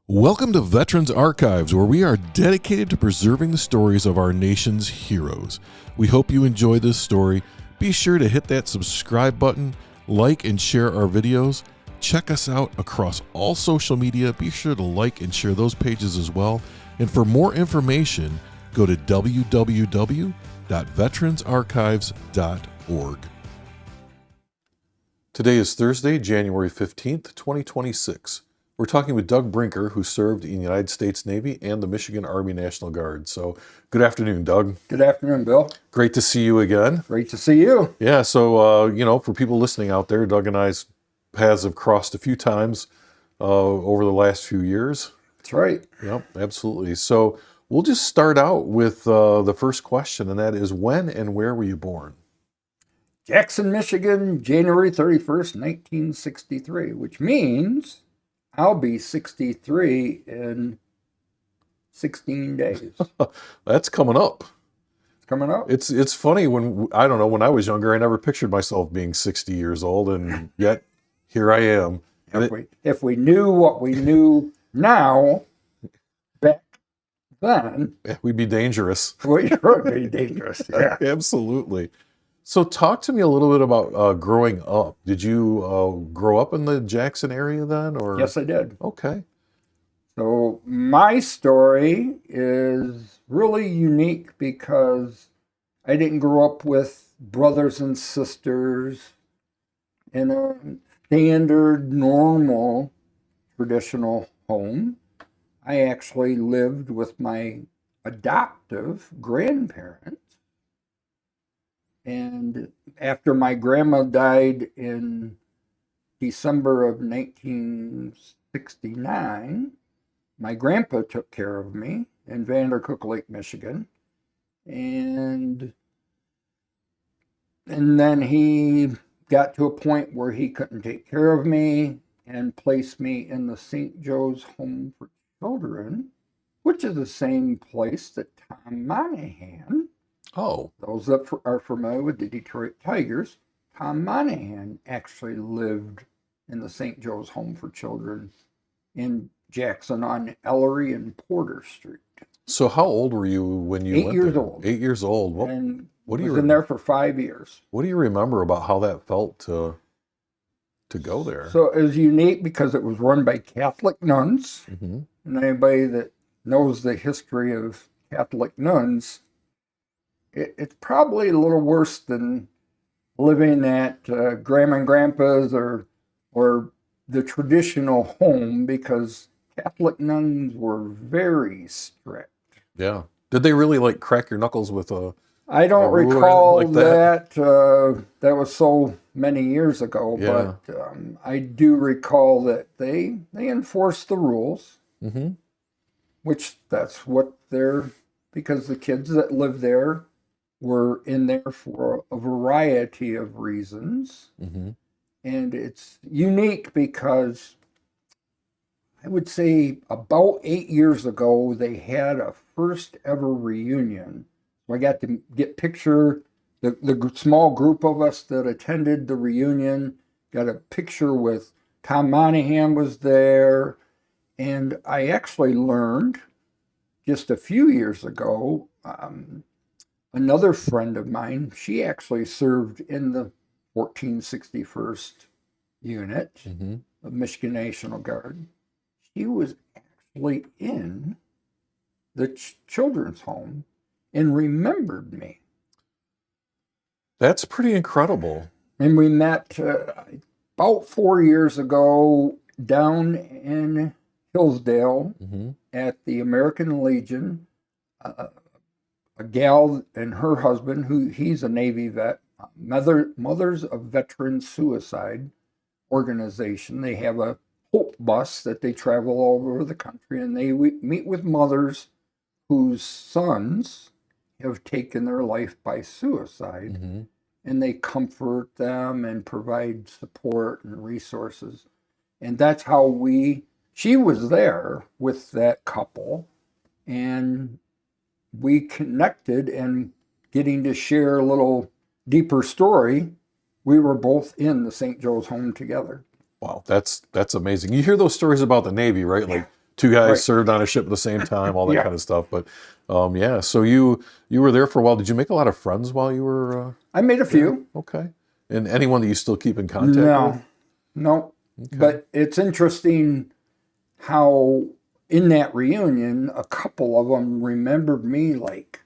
Welcome to Veterans Archives, where we are dedicated to preserving the stories of our nation's heroes. We hope you enjoy this story. Be sure to hit that subscribe button, like and share our videos. Check us out across all social media. Be sure to like and share those pages as well. And for more information, go to www.veteransarchives.org. Today is Thursday, January 15th, 2026. We're talking with Doug Brinker, who served in the United States Navy and the Michigan Army National Guard. So, good afternoon, Doug. Good afternoon, Bill. Great to see you again. Great to see you. Yeah, so, for people listening out there, Doug and I's paths have crossed a few times over the last few years. That's right. Yep, absolutely. So, we'll just start out with the first question, and that is, when and where were you born? Jackson, Michigan, January 31st, 1963, which means I'll be 63 in 16 days. That's coming up. It's coming up. It's funny when I was younger, I never pictured myself being 60 years old, and yet here I am. If we knew what we knew now, back then, we'd be dangerous. We would be dangerous. Yeah. Absolutely. So talk to me a little bit about growing up. Did you grow up in the Jackson area then? Or? Yes, I did. Okay. So my story is really unique because I didn't grow up with brothers and sisters in a standard, normal, traditional home. I actually lived with my adoptive grandparents. And after my grandma died in December of 1969, my grandpa took care of me in Vandercook Lake, Michigan. And then he got to a point where he couldn't take care of me and placed me in the St. Joe's Home for Children, which is the same place that Tom Monahan, those that are familiar with the Detroit Tigers, Tom Monahan actually lived in the St. Joe's Home for Children in Jackson on Ellery and Porter Street. So how old were you when you went 8 years there? old. 8 years old. What do you was in there for 5 years. What do you remember about how that felt to go there? So it was unique because it was run by Catholic nuns. Mm-hmm. And anybody that knows the history of Catholic nuns, it's probably a little worse than living at Grandma and Grandpa's or the traditional home, because Catholic nuns were very strict. Yeah. Did they really crack your knuckles with a? I don't recall that. That was so many years ago, yeah. But I do recall that they enforced the rules, mm-hmm. which that's what because the kids that live there were in there for a variety of reasons. Mm-hmm. And it's unique because I would say about 8 years ago, they had a first ever reunion. I got to picture the small group of us that attended the reunion, got a picture with Tom Monahan was there. And I actually learned just a few years ago, another friend of mine, she actually served in the 1461st Unit mm-hmm. of Michigan National Guard. She was actually in the children's home and remembered me. That's pretty incredible. And we met about 4 years ago down in Hillsdale mm-hmm. at the American Legion. A gal and her husband, he's a Navy vet, Mothers of Veteran Suicide organization. They have a Hope bus that they travel all over the country, and they meet with mothers whose sons have taken their life by suicide, mm-hmm. and they comfort them and provide support and resources. And that's how she was there with that couple, and we connected, and getting to share a little deeper story, we were both in the St. Joe's home together. Wow, that's amazing. You hear those stories about the Navy, right? Like two guys Right. served on a ship at the same time, all that Yeah. kind of stuff. But yeah, so you were there for a while. Did you make a lot of friends while you were? I made a few. Okay. And anyone that you still keep in contact with? No. Okay. But it's interesting how in that reunion, a couple of them remembered me like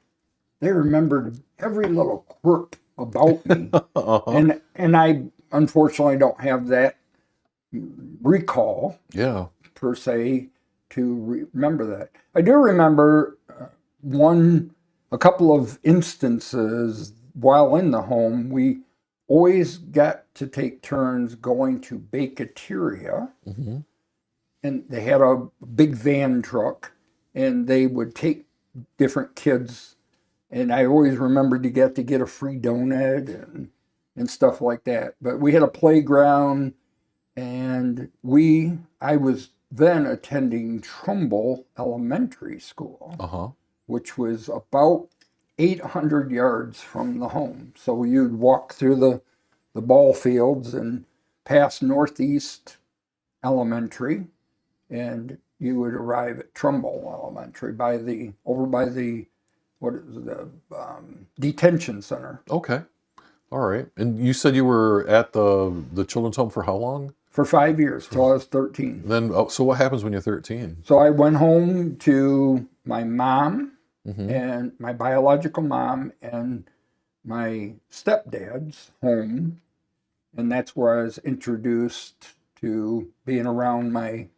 they remembered every little quirk about me. Uh-huh. And I unfortunately don't have that recall Yeah. per se to remember that. I do remember a couple of instances while in the home. We always got to take turns going to Baketeria, Hmm. and they had a big van truck, and they would take different kids, and I always remembered to get a free donut and stuff like that. But we had a playground, and I was then attending Trumbull Elementary School, Uh-huh. which was about 800 yards from the home. So you'd walk through the ball fields and past Northeast Elementary, and you would arrive at Trumbull Elementary over by the what is the detention center. Okay. All right. And you said you were at the children's home for how long? For 5 years till I was 13. Then, so what happens when you're 13? So I went home to my mom Hmm. and my biological mom and my stepdad's home, and that's where I was introduced to being around my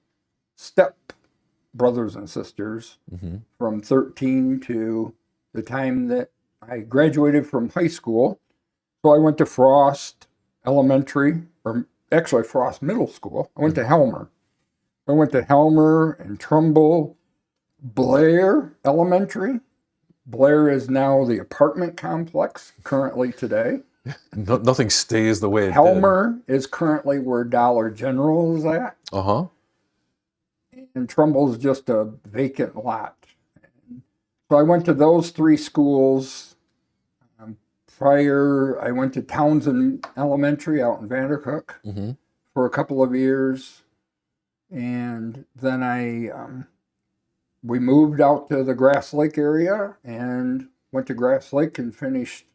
step brothers and sisters Hmm. from 13 to the time that I graduated from high school. So I went to Frost Elementary, or actually Frost Middle School. I went to Helmer. I went to Helmer and Trumbull, Blair Elementary. Blair is now the apartment complex currently today. Nothing stays the way it did. Helmer is currently where Dollar General is at, Uh-huh. and Trumbull's just a vacant lot. So I went to those three schools. Prior, I went to Townsend Elementary out in Vandercook Hmm. for a couple of years, and then we moved out to the Grass Lake area and went to Grass Lake and finished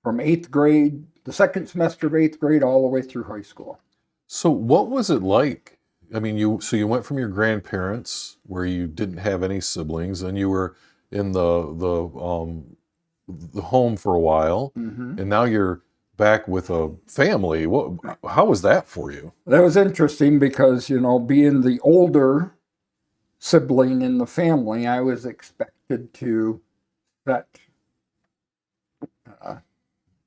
from 8th grade, the second semester of 8th grade, all the way through high school. So what was it like? I mean, you went from your grandparents where you didn't have any siblings, and you were in the home for a while, Mm-hmm. and now you're back with a family. How was that for you? That was interesting because, being the older sibling in the family, I was expected to set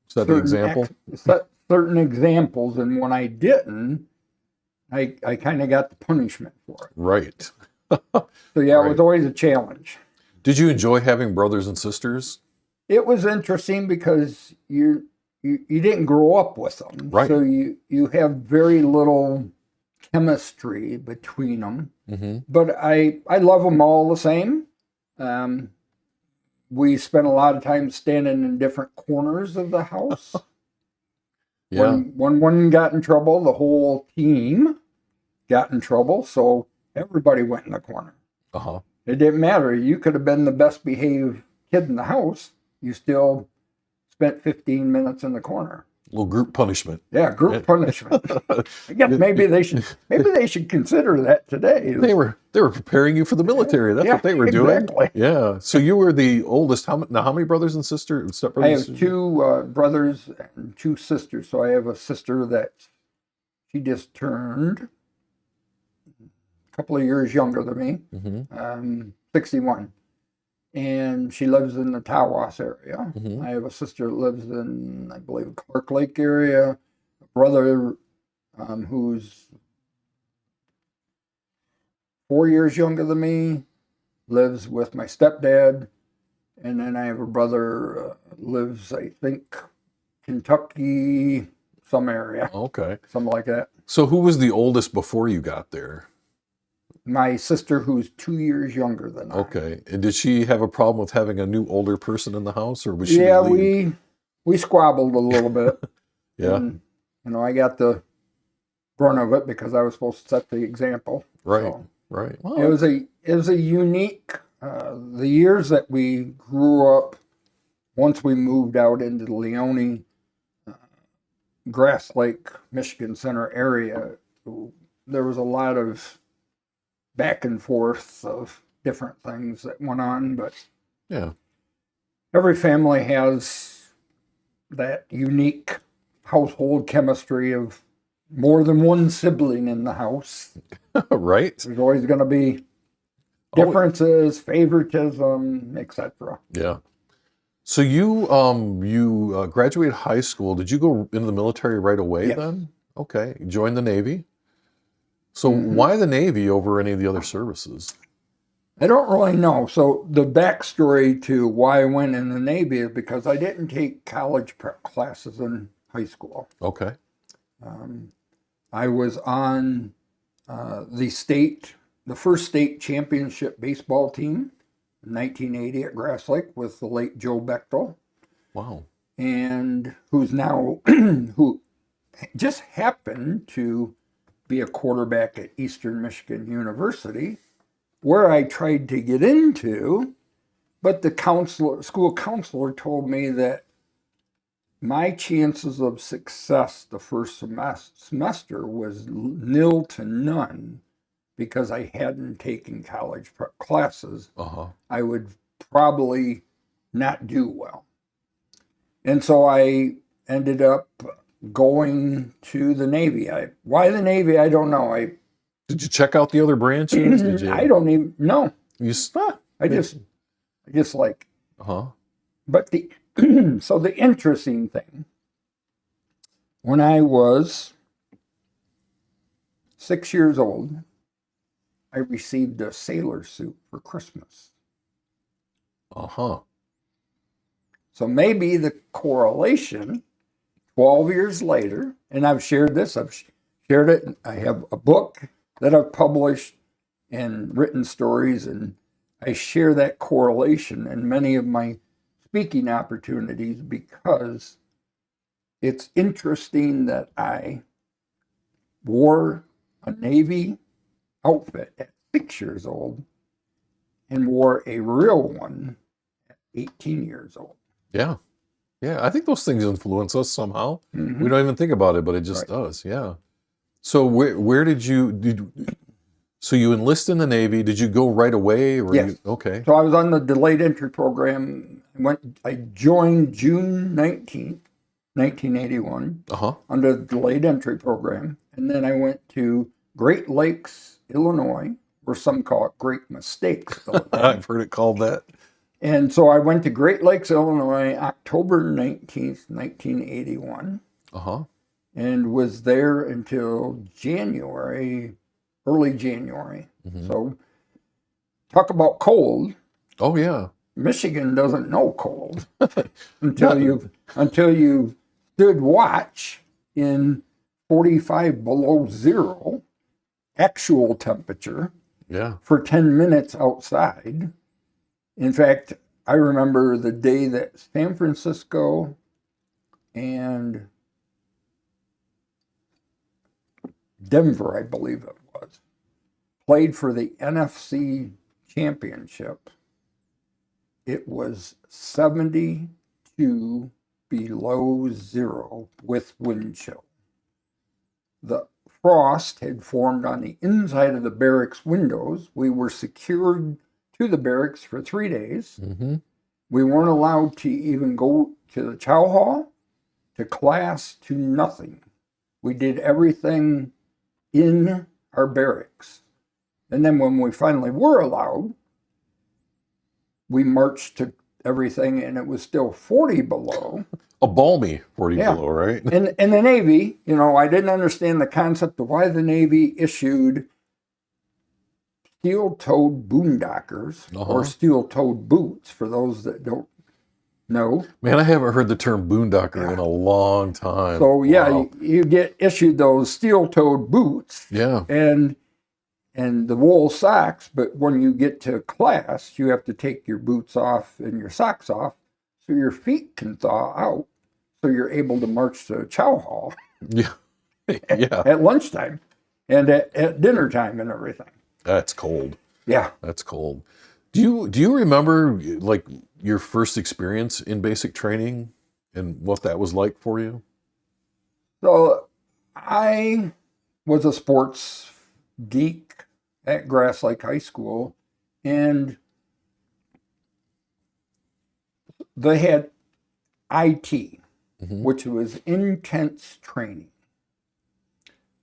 Set the example? set certain examples, and when I didn't, I kind of got the punishment for it. Right. So yeah, it Right. was always a challenge. Did you enjoy having brothers and sisters? It was interesting because you didn't grow up with them, Right. so you have very little chemistry between them. Mm-hmm. But I love them all the same. We spent a lot of time standing in different corners of the house. Yeah. When one got in trouble, the whole team got in trouble, so everybody went in the corner. Uh-huh. It didn't matter. You could have been the best behaved kid in the house. You still spent 15 minutes in the corner. Little group punishment. Yeah, group punishment. I guess maybe they should consider that today. They were preparing you for the military. That's Yeah, what they were doing. exactly. Yeah. So you were the oldest. How many brothers and sisters? I Stepbrothers? have two brothers and two sisters. So I have a sister that she just turned a couple of years younger than me, Mm-hmm. 61. And she lives in the Tawas area. Mm-hmm. I have a sister that lives in, I believe, Clark Lake area. A brother who's 4 years younger than me, lives with my stepdad. And then I have a brother lives, I think, Kentucky, some area, Okay. something like that. So who was the oldest before you got there? My sister, who's 2 years younger than I. Okay. And did she have a problem with having a new older person in the house, or was she? Yeah, relieved? we squabbled a little bit. Yeah. And, I got the brunt of it because I was supposed to set the example. Right. So, Right. It was a unique, the years that we grew up, once we moved out into the Leone, Grass Lake, Michigan Center area, there was a lot of back and forth of different things that went on, but yeah. every family has that unique household chemistry of more than one sibling in the house. Right. There's always going to be differences, favoritism, etc. Yeah. So you graduated high school. Did you go into the military right away Yes. then? Okay. You joined the Navy. So why the Navy over any of the other services? I don't really know. So the backstory to why I went in the Navy is because I didn't take college prep classes in high school. Okay. I was on the first state championship baseball team in 1980 at Grass Lake with the late Joe Bechtel. Wow. And who's now, who just happened to be a quarterback at Eastern Michigan University, where I tried to get into, but the school counselor told me that my chances of success the first semester was nil to none because I hadn't taken college prep classes. I would probably not do well. And so I ended up going to the Navy. Why the Navy? I don't know. Did you check out the other branches? Did you? I don't even know. You I just like. Uh-huh. But so the interesting thing, when I was 6 years old, I received a sailor suit for Christmas. Uh-huh. So maybe the correlation 12 years later, and I've shared this, I've shared it. I have a book that I've published and written stories, and I share that correlation in many of my speaking opportunities because it's interesting that I wore a Navy outfit at 6 years old and wore a real one at 18 years old. Yeah. Yeah. I think those things influence us somehow. Mm-hmm. We don't even think about it, but it just does. Yeah. So where did you so you enlist in the Navy? Did you go right away? Or Yes. Okay. So I was on the delayed entry program. I joined June 19th, 1981, under the delayed entry program. And then I went to Great Lakes, Illinois, or some call it Great Mistakes. I've heard it called that. And so I went to Great Lakes, Illinois, October 19th, 1981. And was there until January, early January. So talk about cold. Oh yeah. Michigan doesn't know cold until you stood watch in 45 below zero actual temperature for 10 minutes outside. In fact, I remember the day that San Francisco and Denver, I believe it was, played for the NFC championship. It was 72 below zero with wind chill. The frost had formed on the inside of the barracks windows. We were secured to the barracks for 3 days. We weren't allowed to even go to the chow hall, to class, to nothing. We did everything in our barracks. And then when we finally were allowed, we marched to everything, and it was still 40 below. A balmy 40 below, right? In the Navy, I didn't understand the concept of why the Navy issued steel-toed boondockers or steel-toed boots, for those that don't know. Man, I haven't heard the term boondocker in a long time. So you get issued those steel-toed boots. And the wool socks, but when you get to class, you have to take your boots off and your socks off so your feet can thaw out, so you're able to march to chow hall at lunchtime and at dinner time and everything. That's cold. Yeah. That's cold. Do you remember like your first experience in basic training and what that was like for you? So I was a sports geek at Grass Lake High School, and they had IT, which was intense training.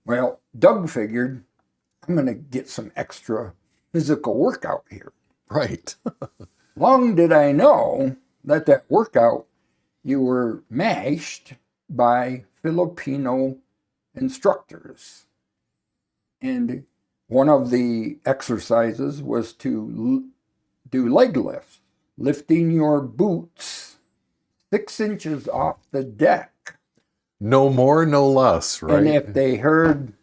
Well, Doug figured, I'm going to get some extra physical workout here. Right. Long did I know that workout, you were mashed by Filipino instructors. And one of the exercises was to do leg lifts, lifting your boots 6 inches off the deck. No more, no less, right? And if they heard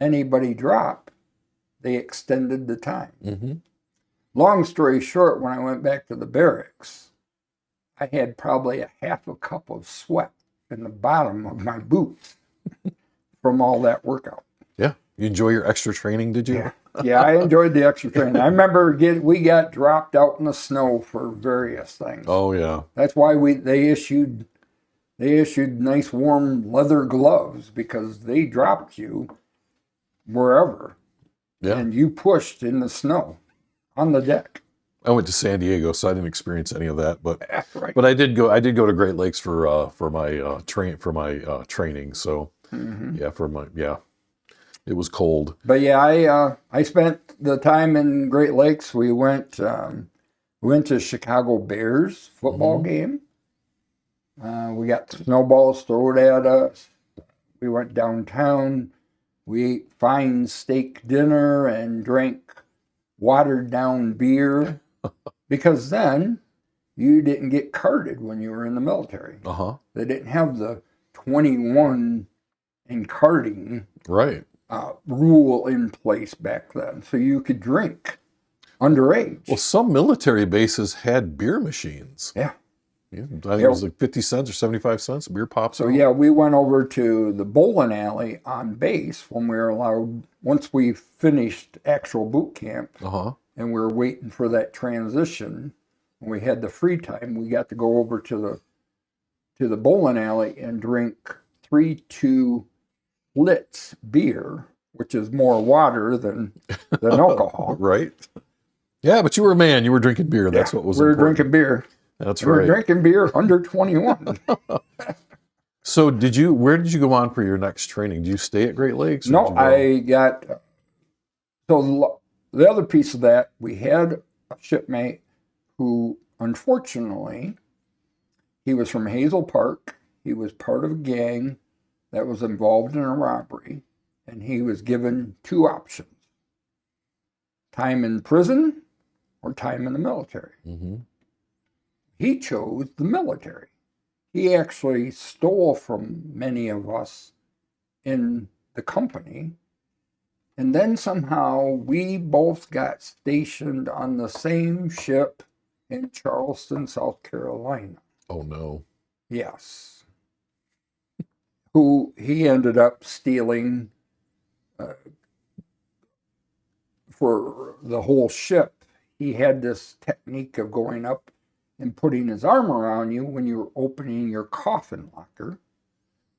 anybody drop, they extended the time. Long story short, when I went back to the barracks, I had probably a half a cup of sweat in the bottom of my boots from all that workout. Yeah. You enjoy your extra training, did you? Yeah. Yeah, I enjoyed the extra training. I remember we got dropped out in the snow for various things. Oh yeah. That's why they issued nice warm leather gloves, because they dropped you wherever. Yeah. And you pushed in the snow on the deck. I went to San Diego, so I didn't experience any of that, but Right. but I did go to Great Lakes for my training. So it was cold. But yeah, I spent the time in Great Lakes. We went to Chicago Bears football game. We got snowballs thrown at us. We went downtown. We ate fine steak dinner and drank watered down beer, because then you didn't get carded when you were in the military. They didn't have the 21 and carding Right. rule in place back then, so you could drink underage. Well, some military bases had beer machines. Yeah. I think it was like 50 cents or 75 cents, beer pops. So yeah, we went over to the bowling alley on base when we were allowed, once we finished actual boot camp, and we were waiting for that transition. When we had the free time, we got to go over to the bowling alley and drink 3-2 Litz beer, which is more water than alcohol. Right. Yeah, but you were a man. You were drinking beer. That's what was important. We were drinking beer. That's we right. were drinking beer under 21. So where did you go on for your next training? Did you stay at Great Lakes? No, so the other piece of that, we had a shipmate who, unfortunately, he was from Hazel Park. He was part of a gang that was involved in a robbery, and he was given 2 options: time in prison or time in the military. He chose the military. He actually stole from many of us in the company, and then somehow we both got stationed on the same ship in Charleston, South Carolina. Oh no. Yes. Who he ended up stealing for the whole ship. He had this technique of going up and putting his arm around you when you were opening your coffin locker.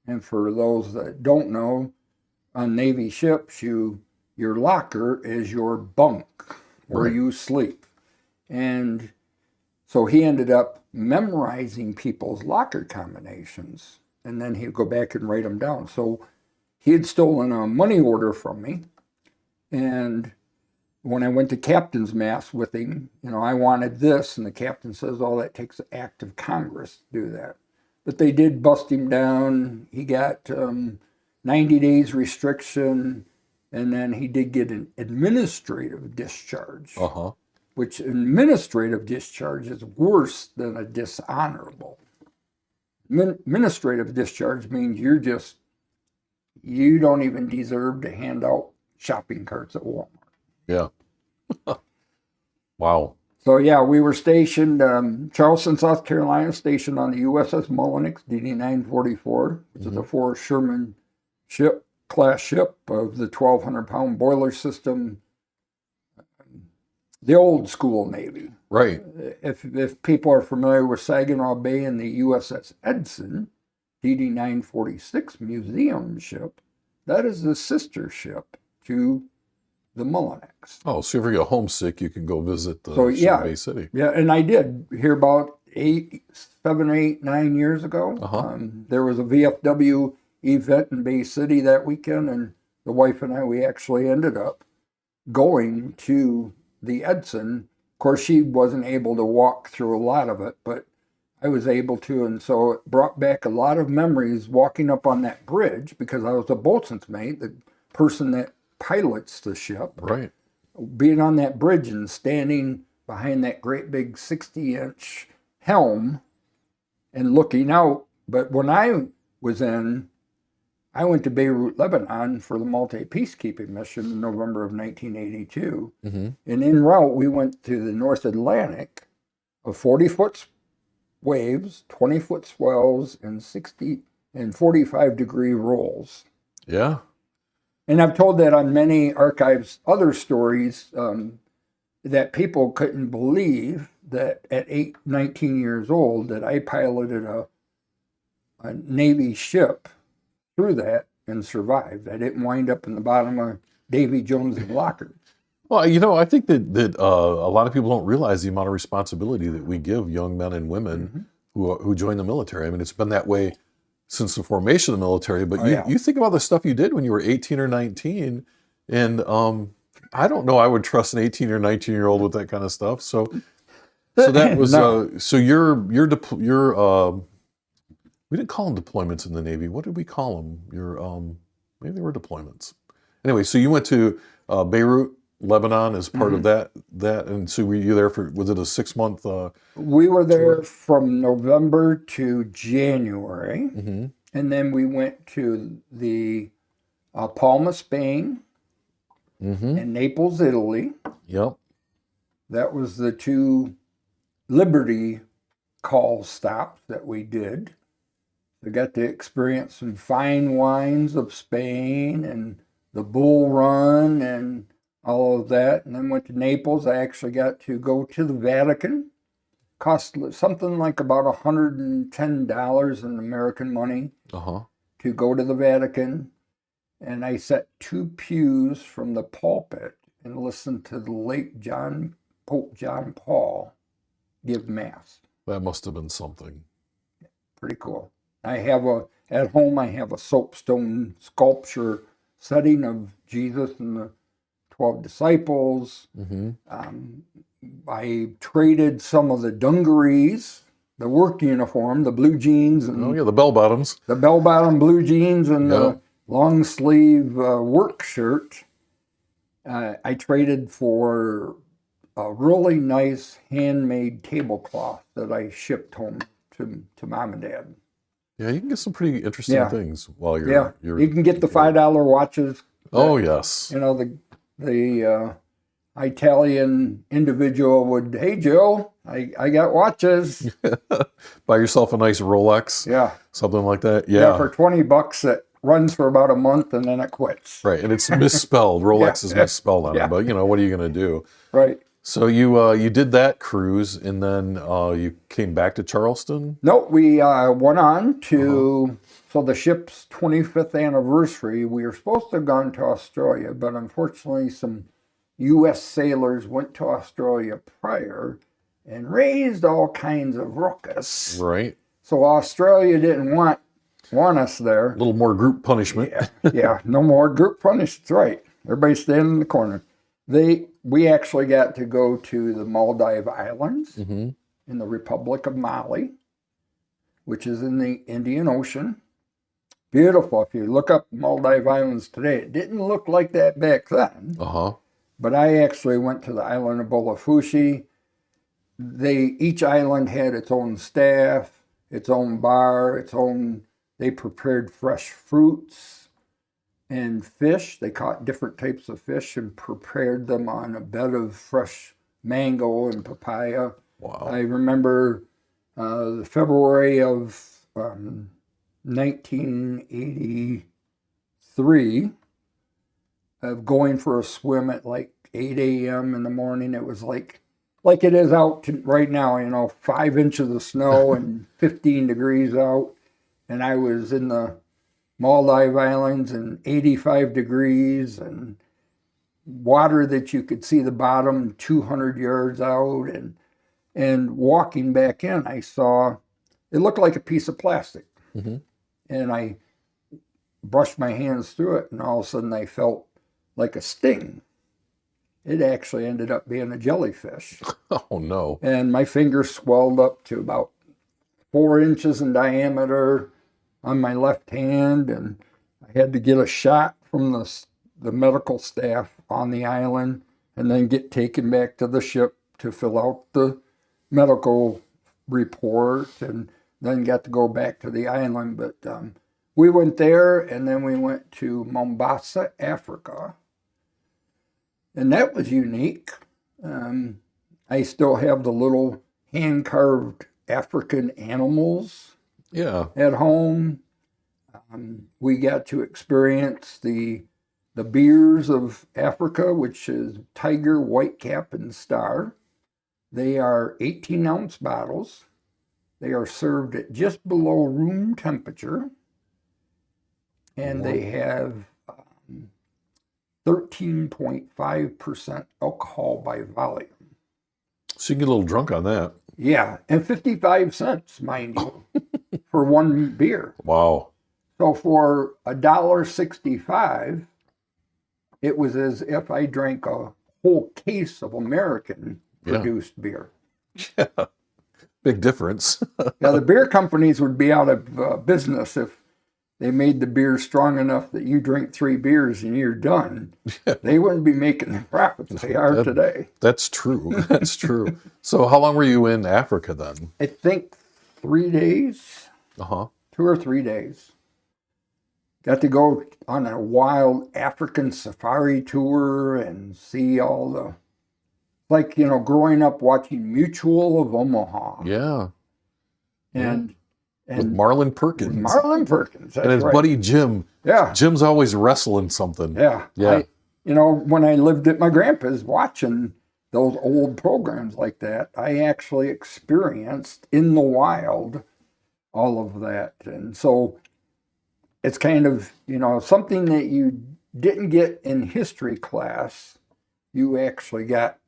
And for those that don't know, on Navy ships, your locker is your bunk where you sleep. And so he ended up memorizing people's locker combinations, and then he'd go back and write them down. So he had stolen a money order from me, and when I went to captain's mass with him, I wanted this, and the captain says, oh, that takes an act of Congress to do that. But they did bust him down. He got 90 days restriction, and then he did get an administrative discharge, which administrative discharge is worse than a dishonorable. Administrative discharge means you don't even deserve to hand out shopping carts at Walmart. Yeah. Wow. So yeah, we were stationed, Charleston, South Carolina, stationed on the USS Mullenix, DD-944, which is a Forrest Sherman ship. class ship of the 1,200-pound boiler system, the old school Navy. Right. If people are familiar with Saginaw Bay and the USS Edson, DD-946 museum ship, that is the sister ship to the Mullinex. Oh, so if you get homesick, you can go visit the Bay City. Yeah, and I did here about 7, 8, 9 years ago. There was a VFW event in Bay City that weekend, and the wife and I, we actually ended up going to the Edson. Of course, she wasn't able to walk through a lot of it, but I was able to, and so it brought back a lot of memories walking up on that bridge, because I was a boatswain's mate, the person that pilots the ship. Right. Being on that bridge and standing behind that great big 60-inch helm and looking out. But when I went to Beirut, Lebanon for the multi-peacekeeping mission in November of 1982. And en route, we went to the North Atlantic of 40-foot waves, 20-foot swells, and 60 and 45-degree rolls. Yeah. And I've told that on many archives, other stories, that people couldn't believe that at 19 years old that I piloted a Navy ship through that and survived. I didn't wind up in the bottom of Davy Jones's locker. Well, I think that a lot of people don't realize the amount of responsibility that we give young men and women who join the military. I mean, it's been that way since the formation of the military, but you think about the stuff you did when you were 18 or 19, and I don't know I would trust an 18 or 19-year-old with that kind of stuff. So that was so your we didn't call them deployments in the Navy. What did we call them? Maybe they were deployments. Anyway, so you went to Beirut, Lebanon as part of that, and so were you there for, was it a 6-month? We were there from November to January, and then we went to the Palma, Spain, and Naples, Italy. Yep. That was the 2 Liberty call stops that we did. I got to experience some fine wines of Spain and the Bull Run and all of that, and then went to Naples. I actually got to go to the Vatican. Cost something like about $110 in American money to go to the Vatican. And I sat 2 pews from the pulpit and listened to the late Pope John Paul give Mass. That must have been something. Pretty cool. At home I have a soapstone sculpture setting of Jesus and the 12 disciples. I traded some of the dungarees, the work uniform, the blue jeans, and the bell bottoms, the bell-bottom blue jeans, and the long sleeve work shirt. I traded for a really nice handmade tablecloth that I shipped home to Mom and Dad. Yeah, you can get some pretty interesting things while you're. You can get the $5 watches. Oh yes. The Italian individual would, hey Joe, I got watches. Buy yourself a nice Rolex. Yeah. Something like that. Yeah. For $20 it runs for about a month and then it quits. Right, and it's misspelled. Rolex is misspelled on it, but what are you going to do? Right. So you did that cruise, and then you came back to Charleston? No, we went on to, so the ship's 25th anniversary, we were supposed to have gone to Australia, but unfortunately some U.S. sailors went to Australia prior and raised all kinds of ruckus. Right. So Australia didn't want us there. A little more group punishment. Yeah, no more group punishment. That's right. Everybody standing in the corner. We actually got to go to the Maldives Islands in the Republic of Mali, which is in the Indian Ocean. Beautiful. If you look up Maldives Islands today, it didn't look like that back then. But I actually went to the island of Bolafushi. Each island had its own staff, its own bar, they prepared fresh fruits and fish. They caught different types of fish and prepared them on a bed of fresh mango and papaya. Wow. I remember the February of 1983, 3 of going for a swim at like 8 a.m. in the morning. It was like it is out right now, 5 inches of snow and 15 degrees out. And I was in the Maldives Islands and 85 degrees and water that you could see the bottom 200 yards out. And walking back in, I saw, it looked like a piece of plastic. Mm-hmm. And I brushed my hands through it, and all of a sudden I felt like a sting. It actually ended up being a jellyfish. Oh, no. And my finger swelled up to about 4 inches in diameter on my left hand, and I had to get a shot from the medical staff on the island and then get taken back to the ship to fill out the medical report, and then got to go back to the island. But we went there, and then we went to Mombasa, Africa. And that was unique. I still have the little hand-carved African animals at home. We got to experience the beers of Africa, which is tiger, whitecap, and star. They are 18-ounce bottles. They are served at just below room temperature. And they have 13.5% alcohol by volume. So you can get a little drunk on that. Yeah, and 55 cents, mind you, for one beer. Wow. So for $1.65, it was as if I drank a whole case of American-produced beer. Yeah. Big difference. Yeah, the beer companies would be out of business if they made the beer strong enough that you drink 3 beers and you're done. They wouldn't be making the profits they are today. That's true. That's true. So how long were you in Africa then? I think 3 days. 2 or 3 days. Got to go on a wild African safari tour and see all the, growing up watching Mutual of Omaha. Yeah. And with Marlon Perkins. That's and his right. buddy Jim. Yeah. Jim's always wrestling something. Yeah. Yeah. When I lived at my grandpa's watching those old programs like that, I actually experienced in the wild all of that. And so it's kind of, something that you didn't get in history class, you actually got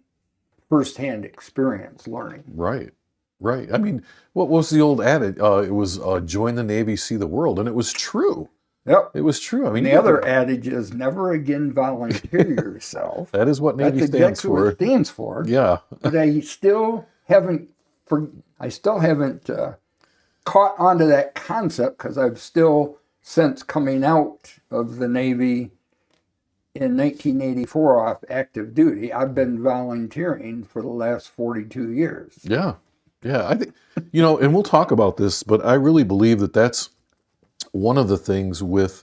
firsthand experience learning. Right. Right. I mean, what was the old adage? It was join the Navy, see the world. And it was true. Yep. It was true. I mean, the other adage is never again volunteer yourself. That is what Navy stands for. What it stands for. Yeah. But I still haven't caught onto that concept, because I've still, since coming out of the Navy in 1984 off active duty, I've been volunteering for the last 42 years. Yeah. Yeah. I think, and we'll talk about this, but I really believe that that's one of the things with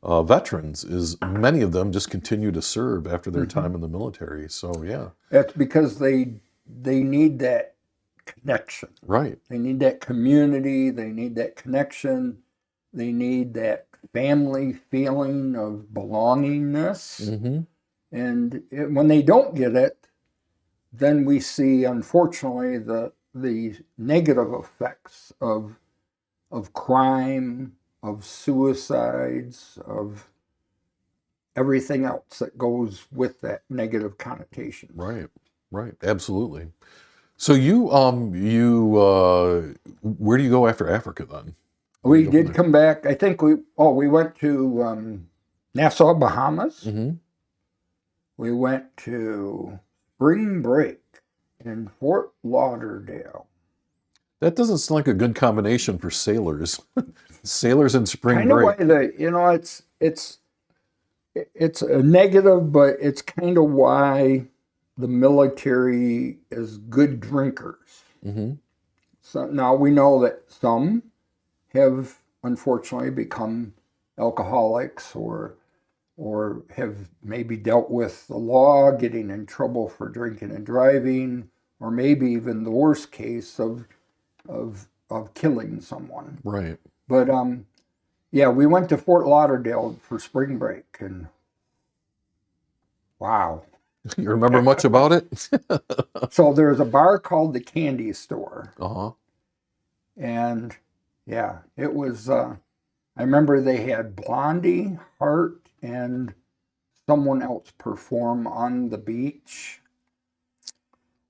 veterans is many of them just continue to serve after their time in the military. So, yeah. That's because they need that connection. Right. They need that community. They need that connection. They need that family feeling of belongingness. Mm-hmm. And when they don't get it, then we see, unfortunately, the negative effects of crime, of suicides, of everything else that goes with that negative connotation. Right. Right. Absolutely. So you where do you go after Africa then? We did come back. I think we went to Nassau, Bahamas. Mm-hmm. We went to Spring Break in Fort Lauderdale. That doesn't sound like a good combination for sailors. Sailors and spring kind break. Of why it's a negative, but it's kind of why the military is good drinkers. Mm-hmm. So now we know that some have unfortunately become alcoholics or have maybe dealt with the law, getting in trouble for drinking and driving, or maybe even the worst case of killing someone. Right. But Yeah, we went to Fort Lauderdale for spring break, and wow. You remember much about it? So there's a bar called the Candy Store, Uh-huh. and yeah, it was. I remember they had Blondie, Hart, and someone else perform on the beach.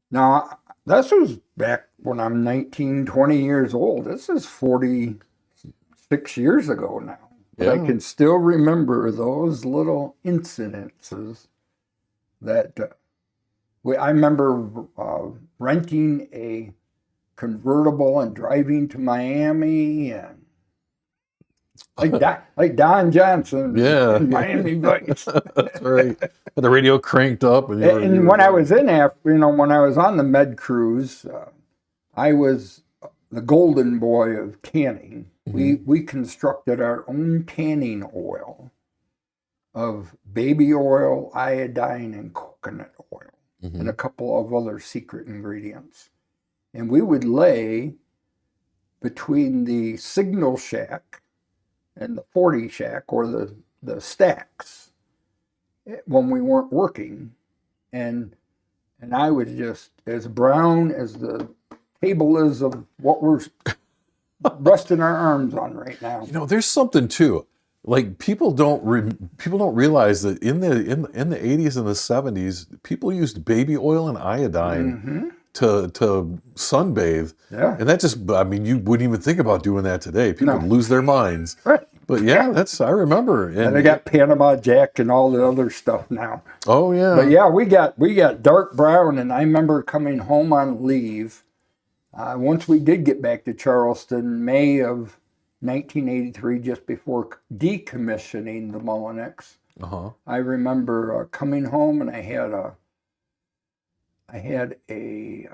Now, this was back when I'm 19, 20 years old. This is 46 years ago now. But I Yeah. can still remember those little incidences that I remember renting a convertible and driving to Miami, and like Don Johnson Yeah. in Miami Vice. That's right. Had the radio cranked up, and And when I was in when I was on the med cruise, I was the golden boy of canning. We constructed our own tanning oil of baby oil, iodine, and coconut oil, and a couple of other secret ingredients. And we would lay between the signal shack and the 40 shack, or the stacks, when we weren't working. And I was just as brown as the table is of what we're resting our arms on right now. There's something too. Like people don't realize that in the 80s and the 70s, people used baby oil and iodine to sunbathe. Yeah. And that just, I mean, you wouldn't even think about doing that today. People would lose their minds. Right. But yeah, I remember. And they got Panama Jack and all the other stuff now. Oh yeah. But yeah, we got dark brown, and I remember coming home on leave. Once we did get back to Charleston, May of 1983, just before decommissioning the Mullinex, I remember coming home, and I had a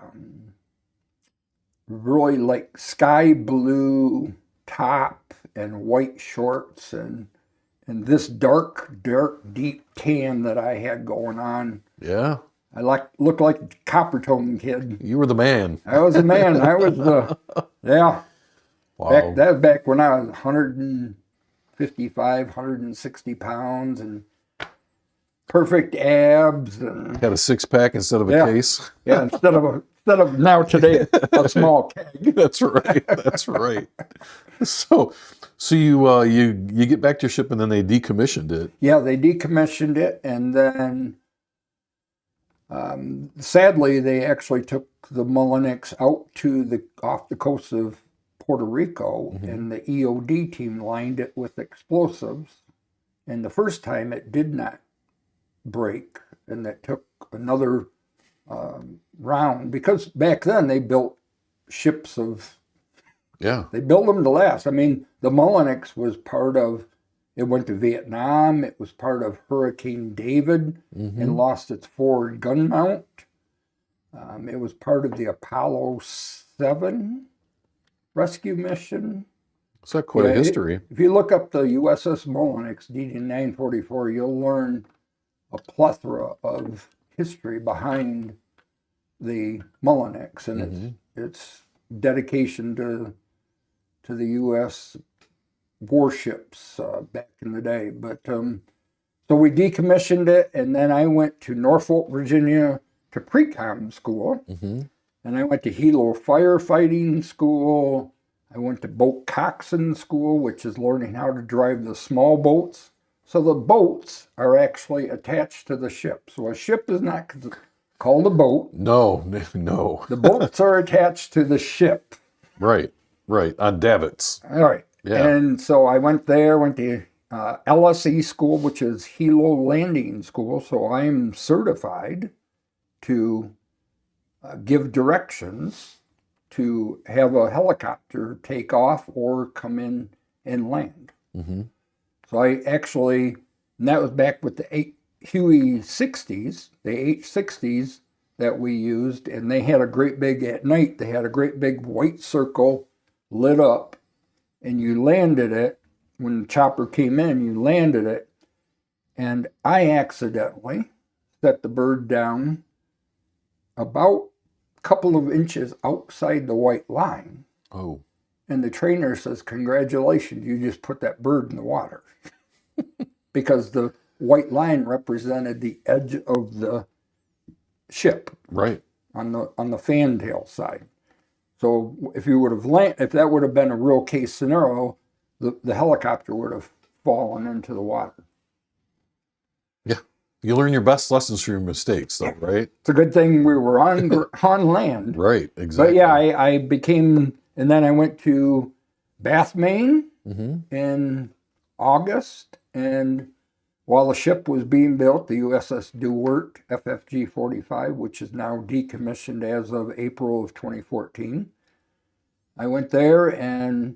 really like sky blue top and white shorts, and this dark, deep tan that I had going on. Yeah. I looked like a Coppertone kid. You were the man. I was a man. I was yeah. Wow. That was back when I was 155, 160 pounds, and perfect abs, and Had a six-pack instead of a case. Yeah, instead of now today a small keg. That's right. That's right. So you get back to your ship, and then they decommissioned it. Yeah, they decommissioned it, and then sadly they actually took the Mullinex out off the coast of Puerto Rico, and the EOD team lined it with explosives. And the first time it did not break, and that took another round, because back then they built ships they built them to last. I mean, the Mullinex was it went to Vietnam. It was part of Hurricane David and lost its forward gun mount. It was part of the Apollo 7 rescue mission. It's got quite a history. If you look up the USS Mullinex DD 944, you'll learn a plethora of history behind the Mullinex and its dedication to the U.S. warships back in the day. But so we decommissioned it, and then I went to Norfolk, Virginia, to pre-com school, and I went to Hilo firefighting school. I went to boat coxswain school, which is learning how to drive the small boats. So the boats are actually attached to the ship. So a ship is not called a boat. No. The boats are attached to the ship. Right, on davits. All right. Yeah. And so I went to LSE school, which is Hilo Landing School. So I'm certified to give directions to have a helicopter take off or come in and land. So I actually, and that was back with the Huey 60s, the H-60s that we used, and they had a great big, at night, they had a great big white circle lit up, and you landed it, when the chopper came in, you landed it, and I accidentally set the bird down about a couple of inches outside the white line. Oh. And the trainer says, "Congratulations, you just put that bird in the water." Because the white line represented the edge of the ship. Right. On the fantail side. So if you would have if that would have been a real case scenario, the helicopter would have fallen into the water. Yeah. You learn your best lessons from your mistakes, though, right? It's a good thing we were on land. Right, exactly. But yeah, I became, and then I went to Bath, Maine in August, and while the ship was being built, the USS Dewart, FFG 45, which is now decommissioned as of April of 2014. I went there, and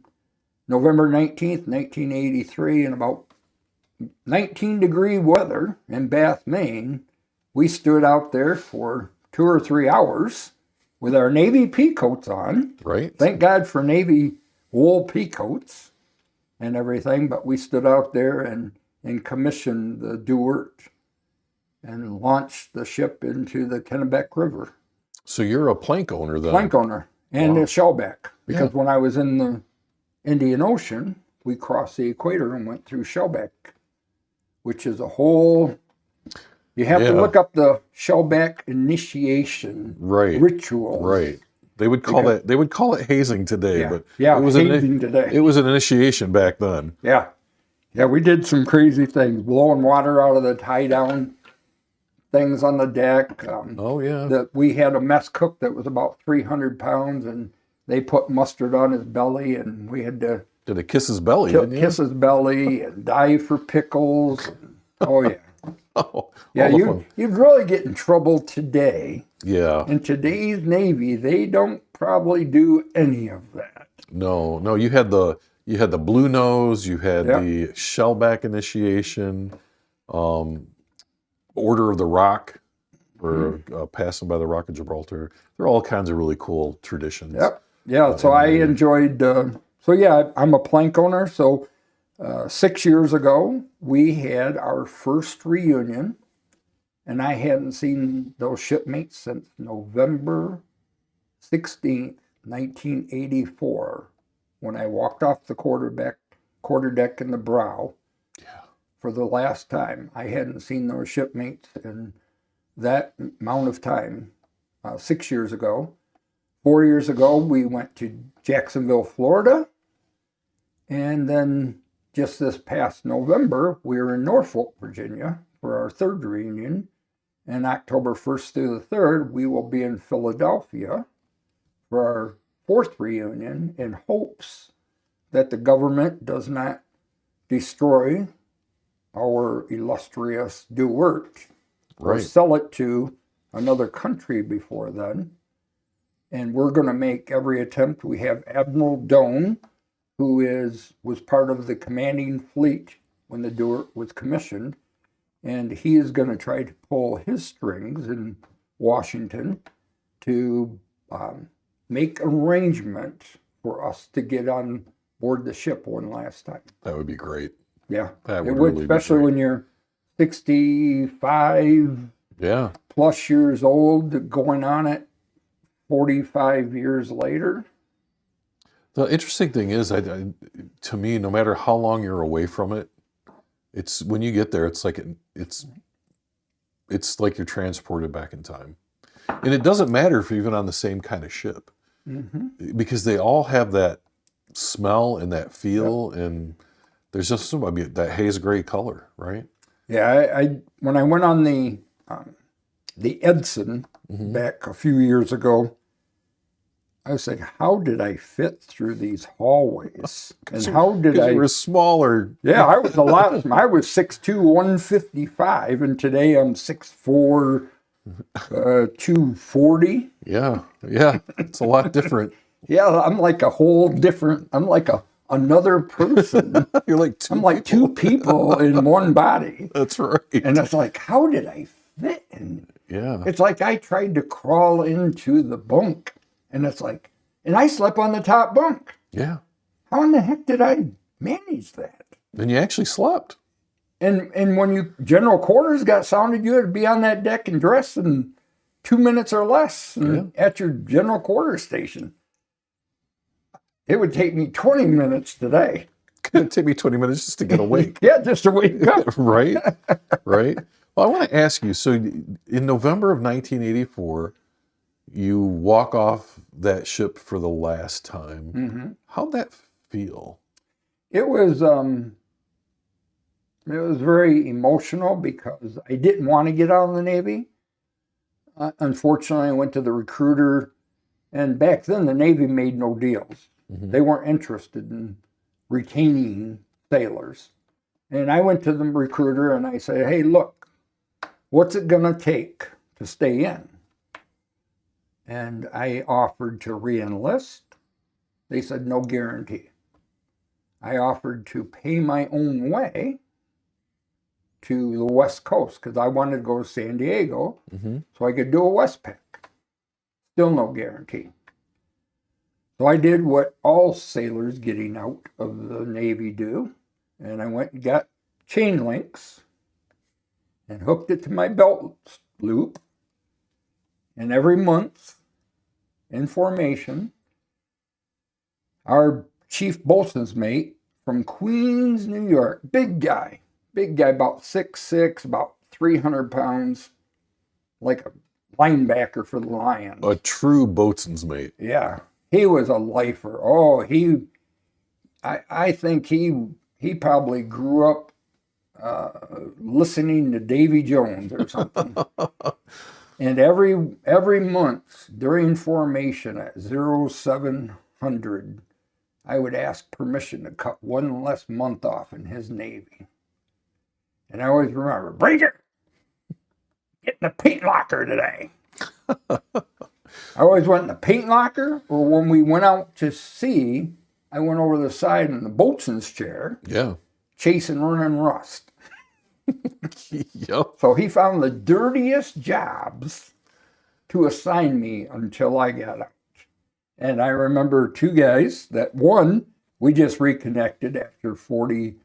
November 19th, 1983, in about 19-degree weather in Bath, Maine, we stood out there for 2 or 3 hours with our Navy pea coats on. Right. Thank God for Navy wool pea coats and everything, but we stood out there and commissioned the Dewart and launched the ship into the Kennebec River. So you're a plank owner then? Plank owner and a shellback. Because Yeah. when I was in the Indian Ocean, we crossed the equator and went through shellback, which is a whole... You have to look up the shellback initiation ritual. Right. They would call it hazing today, but it was hazing today. It was an initiation back then. Yeah. Yeah, we did some crazy things, blowing water out of the tie-down things on the deck. Oh, yeah. We had a mess cook that was about 300 pounds, and they put mustard on his belly, and we had to... Did it kiss his belly, didn't you? Kiss his belly and dive for pickles. Oh, yeah. Oh, yeah, you'd really get in trouble today. Yeah. In today's Navy, they don't probably do any of that. No, you had the blue nose, you had the shellback initiation, Order of the Rock, for passing by the Rock of Gibraltar. There are all kinds of really cool traditions. Yep. Yeah, so I enjoyed, I'm a plank owner. So 6 years ago, we had our first reunion, and I hadn't seen those shipmates since November 16th, 1984, when I walked off the quarterdeck in the Brow. For the last time. I hadn't seen those shipmates in that amount of time. 6 years ago. 4 years ago, we went to Jacksonville, Florida. And then just this past November, we were in Norfolk, Virginia for our third reunion. And October 1st through the 3rd, we will be in Philadelphia for our fourth reunion in hopes that the government does not destroy our illustrious Dewart or sell it to another country before then. And we're going to make every attempt. We have Admiral Doan, who was part of the commanding fleet when the Dewart was commissioned, and he is going to try to pull his strings in Washington to make arrangement for us to get on board the ship one last time. That would be great. Yeah, that would really especially when you're 65 plus years old, going on it 45 years later. The interesting thing is, to me, no matter how long you're away from it, it's when you get there, it's like you're transported back in time, and it doesn't matter if you're even on the same kind of ship, because they all have that smell and that feel, and there's just that haze gray color, right? Yeah, when I went on the Edson back a few years ago, I was saying, how did I fit through these hallways? And how did I... You were smaller. Yeah, I was a lot. I was 6'2", 155, and today I'm 6'4", 240. Yeah, it's a lot different. Yeah, I'm like a whole different... I'm like another person. You're like two. I'm like two people in one body. That's right. And it's like, how did I fit in? Yeah. It's like I tried to crawl into the bunk, and it's like, and I slept on the top bunk. Yeah. How in the heck did I manage that? And you actually slept. And when general quarters got sounded, you had to be on that deck and dress in 2 minutes or less at your general quarters station. It would take me 20 minutes today. It'd take me 20 minutes just to get awake. Yeah, just to wake up. Right? Right? Well, I want to ask you, so in November of 1984, you walk off that ship for the last time. Mm-hmm. How'd that feel? It was very emotional because I didn't want to get out of the Navy. Unfortunately, I went to the recruiter, and back then the Navy made no deals. Mm-hmm. They weren't interested in retaining sailors. And I went to the recruiter and I said, hey, look, what's it going to take to stay in? And I offered to re-enlist. They said, no guarantee. I offered to pay my own way to the West Coast because I wanted to go to San Diego so I could do a Westpac. Still no guarantee. So I did what all sailors getting out of the Navy do, and I went and got chain links and hooked it to my belt loop. And every month in formation, our chief boatswain's mate from Queens, New York, big guy, about 6'6", about 300 pounds, like a linebacker for the Lions. A true boatswain's mate. Yeah, he was a lifer. Oh, I think he probably grew up listening to Davy Jones or something. And every month during formation at 0700, I would ask permission to cut one less month off in his Navy. And I always remember, Brinker, get in the paint locker today. I always went in the paint locker, or when we went out to sea, I went over the side in the boatswain's chair, chasing running rust. Yep. So he found the dirtiest jobs to assign me until I got out. And I remember two guys that one, we just reconnected after 3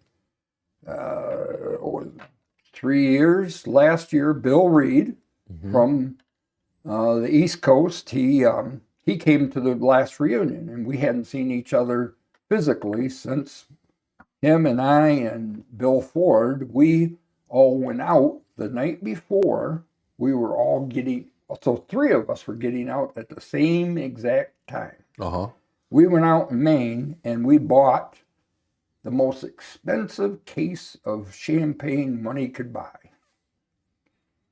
years. Last year, Bill Reed from the East Coast, he came to the last reunion, and we hadn't seen each other physically since him and I and Bill Ford, we all went out the night before. We were all so three of us were getting out at the same exact time. We went out in Maine and we bought the most expensive case of champagne money could buy.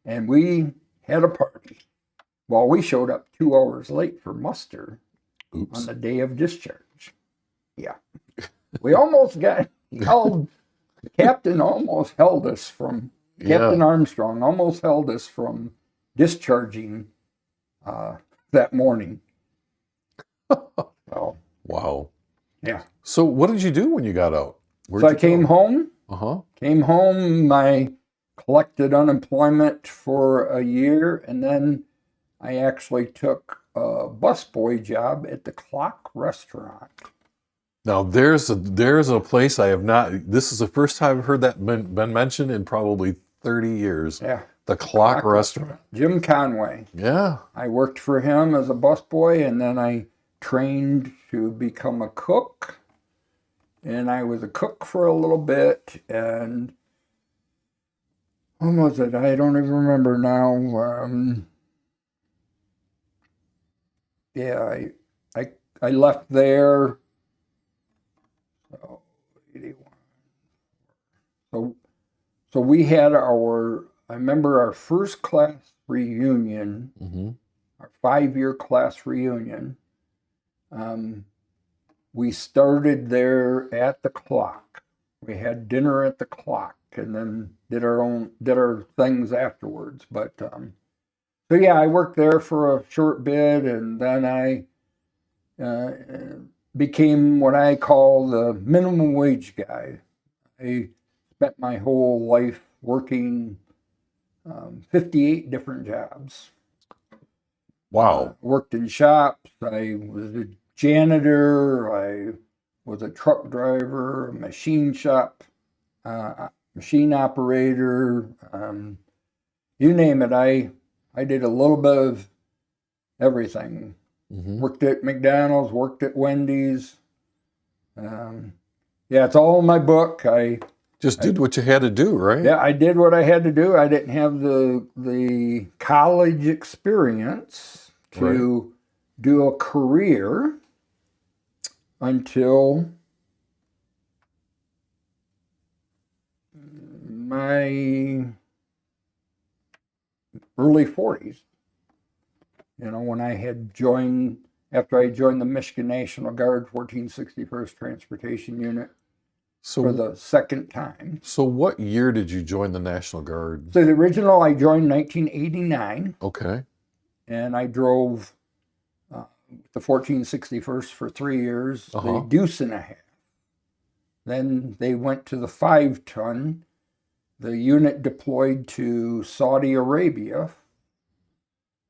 And we had a party. Well, we showed up 2 hours late for muster on the day of discharge. Yeah. We almost got held. The captain almost held us from, Captain Armstrong almost held us from discharging that morning. So, wow. Yeah. So what did you do when you got out? I came home. Came home. I collected unemployment for a year, and then I actually took a busboy job at the Clock Restaurant. Now there's a place I have not. This is the first time I've heard that been mentioned in probably 30 years. Yeah. The Clock Restaurant. Jim Conway. Yeah. I worked for him as a busboy, and then I trained to become a cook. And I was a cook for a little bit, and when was it? I don't even remember now. I left there. So 81. So we had I remember our first class reunion, our 5-year class reunion. We started there at the Clock. We had dinner at the Clock, and then did our things afterwards. But so yeah, I worked there for a short bit, and then I became what I call the minimum wage guy. I spent my whole life working 58 different jobs. Wow. Worked in shops. I was a janitor. I was a truck driver, a machine shop, machine operator. You name it. I did a little bit of everything. Worked at McDonald's, worked at Wendy's, Yeah, it's all in my book. Just did what you had to do, right? Yeah, I did what I had to do. I didn't have the college experience to do a career until my early 40s. You know, when I had joined, after I joined the Michigan National Guard, 1461st Transportation Unit for the second time. So what year did you join the National Guard? So the original, I joined 1989. Okay. And I drove the 1461st for 3 years, the deuce and a half. Then they went to the 5-ton. The unit deployed to Saudi Arabia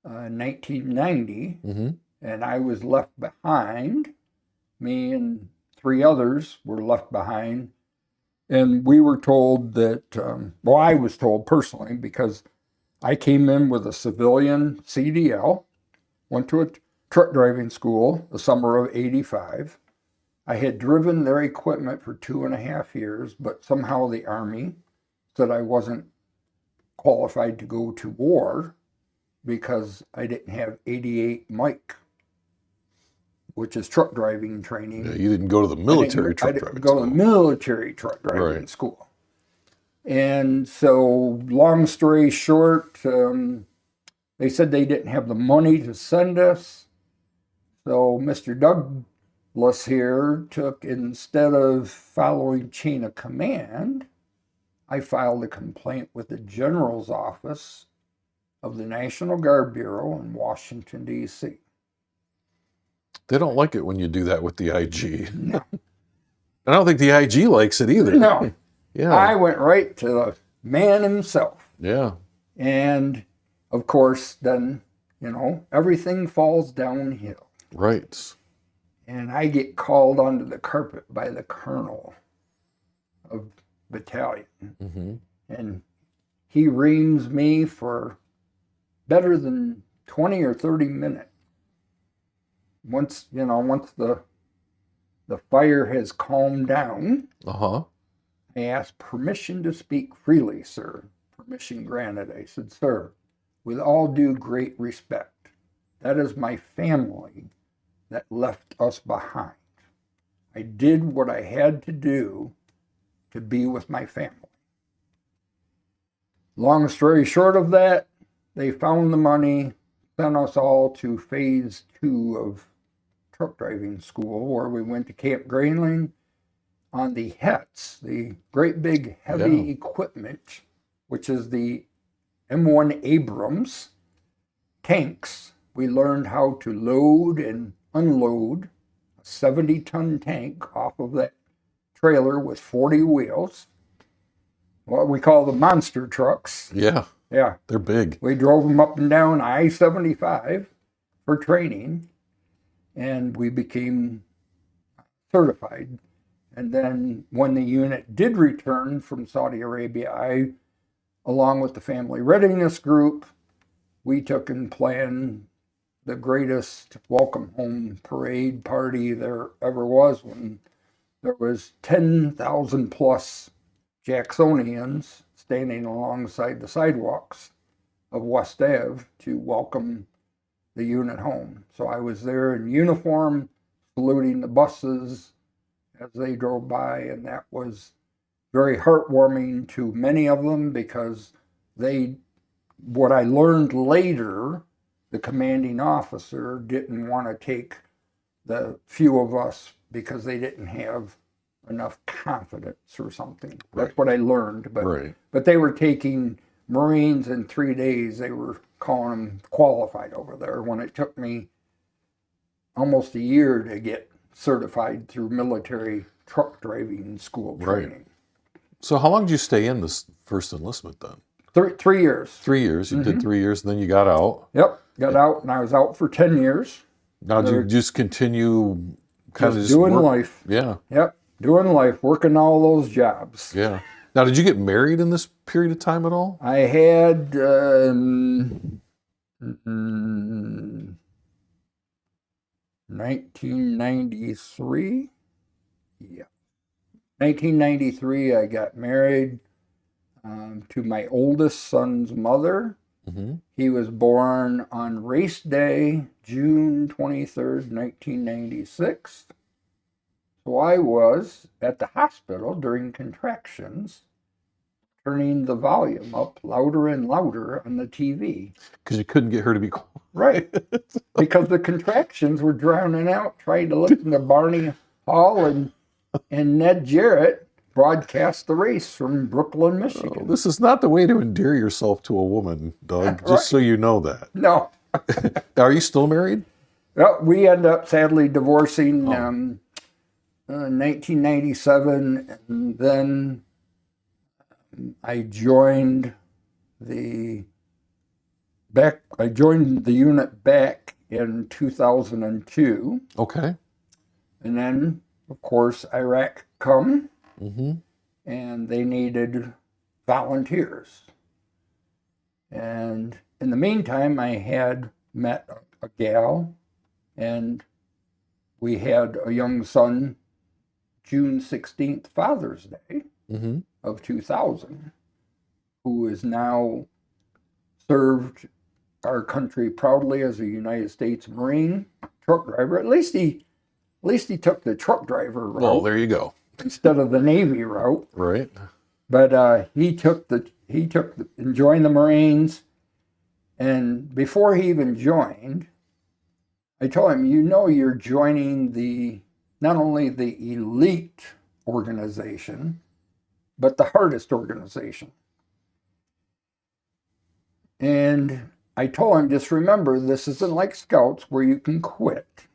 in 1990, and I was left behind. Me and 3 others were left behind. And we were told that, well, I was told personally, because I came in with a civilian CDL, went to a truck driving school the summer of '85. I had driven their equipment for 2.5 years, but somehow the Army said I wasn't qualified to go to war because I didn't have 88 Mike, which is truck driving training. Yeah, you didn't go to the military truck driving school. I didn't go to the military truck driving school. And so, long story short, they said they didn't have the money to send us. So Mr. Douglas here took, instead of following chain of command, I filed a complaint with the General's Office of the National Guard Bureau in Washington, D.C. They don't like it when you do that with the IG. No. I don't think the IG likes it either. No. Yeah. I went right to the man himself. Yeah. And, of course, then, you know, everything falls downhill. Right. And I get called onto the carpet by the colonel of battalion. And he reams me for better than 20 or 30 minutes. Once the fire has calmed down, I asked permission to speak freely, sir. Permission granted. I said, sir, with all due great respect, that is my family that left us behind. I did what I had to do to be with my family. Long story short of that, they found the money, sent us all to phase 2 of truck driving school, where we went to Camp Grayling on the HETs, the great big heavy equipment, which is the M1 Abrams tanks. We learned how to load and unload a 70-ton tank off of that trailer with 40 wheels, what we call the monster trucks. Yeah. Yeah. They're big. We drove them up and down I-75 for training, and we became certified. And then when the unit did return from Saudi Arabia, I, along with the family readiness group, we took and planned the greatest welcome home parade party there ever was, when there was 10,000 plus Jacksonians standing alongside the sidewalks of West Ave to welcome the unit home. So I was there in uniform, saluting the buses as they drove by, and that was very heartwarming to many of them, because what I learned later, the commanding officer didn't want to take the few of us because they didn't have enough confidence or something. That's what I learned. But they were taking Marines in 3 days. They were calling them qualified over there, when it took me almost a year to get certified through military truck driving school training. So how long did you stay in this first enlistment then? 3 years. 3 years. You did 3 years, and then you got out. Yep, got out, and I was out for 10 years. Now, did you just continue kind of just doing life? Yeah. Yep, doing life, working all those jobs. Yeah. Now, did you get married in this period of time at all? I had 1993. Yeah. 1993, I got married to my oldest son's mother. Mm-hmm. He was born on race day, June 23rd, 1996. So I was at the hospital during contractions, turning the volume up louder and louder on the TV. Because you couldn't get her to be quiet. Right. Because the contractions were drowning out, trying to listen to Barney Hall and Ned Jarrett broadcast the race from Brooklyn, Michigan. Oh, this is not the way to endear yourself to a woman, Doug, just Right. so you know that. No. Are you still married? Well, we ended up sadly divorcing 1997, and then I joined the unit back in 2002. Okay. And then, of course, Iraq come, Mm-hmm. and they needed volunteers. And in the meantime, I had met a gal, and we had a young son, June 16th, Father's Day Mm-hmm. of 2000, who is now served our country proudly as a United States Marine truck driver. At least he took the truck driver route. Well, there you go. Instead of the Navy route. Right. But he joined the Marines, and before he even joined, I told him, you're joining not only the elite organization, but the hardest organization. And I told him, just remember, this isn't like Scouts where you can quit.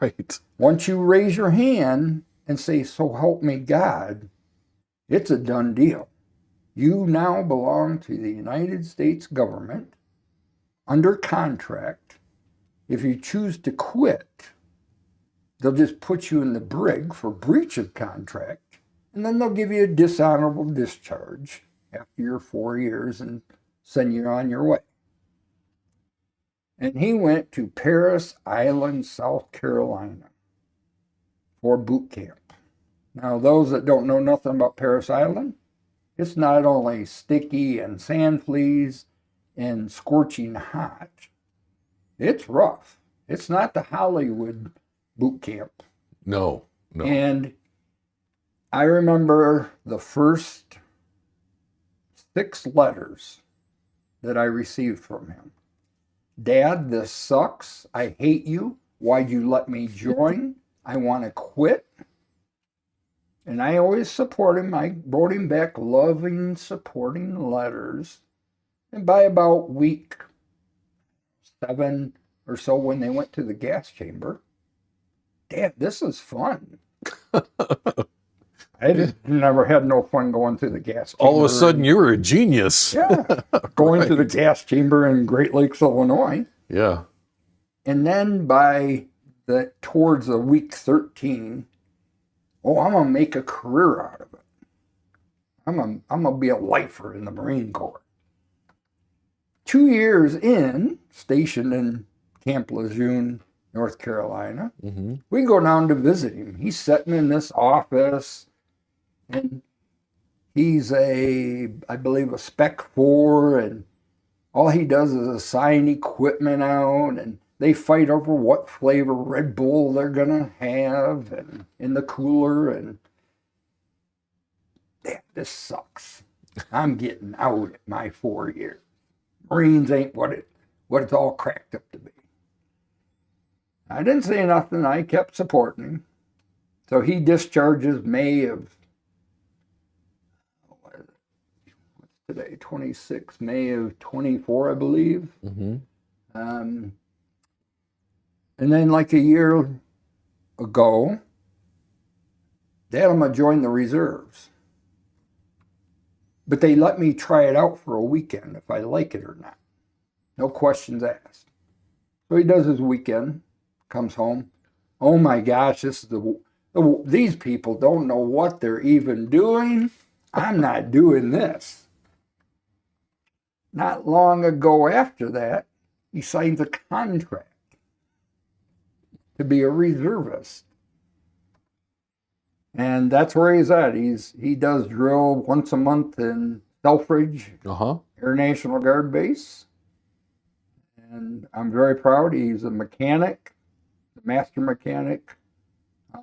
Right. Once you raise your hand and say, so help me God, it's a done deal. You now belong to the United States government under contract. If you choose to quit, they'll just put you in the brig for breach of contract, and then they'll give you a dishonorable discharge after your 4 years and send you on your way. And he went to Parris Island, South Carolina for boot camp. Now, those that don't know nothing about Parris Island, it's not only sticky and sand fleas and scorching hot, it's rough. It's not the Hollywood boot camp. No. And I remember the first 6 letters that I received from him. Dad, this sucks. I hate you. Why'd you let me join? I want to quit. And I always support him. I wrote him back loving, supporting letters. And by about week 7 or so, when they went to the gas chamber, Dad, this is fun. I never had no fun going through the gas chamber. All of a sudden, you were a genius. Yeah. Going to the gas chamber in Great Lakes, Illinois. Yeah. And then towards the week 13, I'm going to make a career out of it. I'm going to be a lifer in the Marine Corps. 2 years in, stationed in Camp Lejeune, North Carolina, Mm-hmm. we go down to visit him. He's sitting in this office, and he's I believe a Spec 4, and all he does is assign equipment out, and they fight over what flavor Red Bull they're going to have and in the cooler, and damn, this sucks. I'm getting out at my 4 years. Marines ain't what it's all cracked up to be. I didn't say nothing. I kept supporting him. So he discharges May of, what's today, 26, May of 24, I believe. Mm-hmm. And then like a year ago, Dad, I'm going to join the reserves. But they let me try it out for a weekend if I like it or not. No questions asked. So he does his weekend, comes home. Oh my gosh, these people don't know what they're even doing. I'm not doing this. Not long ago after that, he signs a contract to be a reservist. And that's where he's at. He does drill once a month in Selfridge Air National Guard Base. And I'm very proud. He's a mechanic, a master mechanic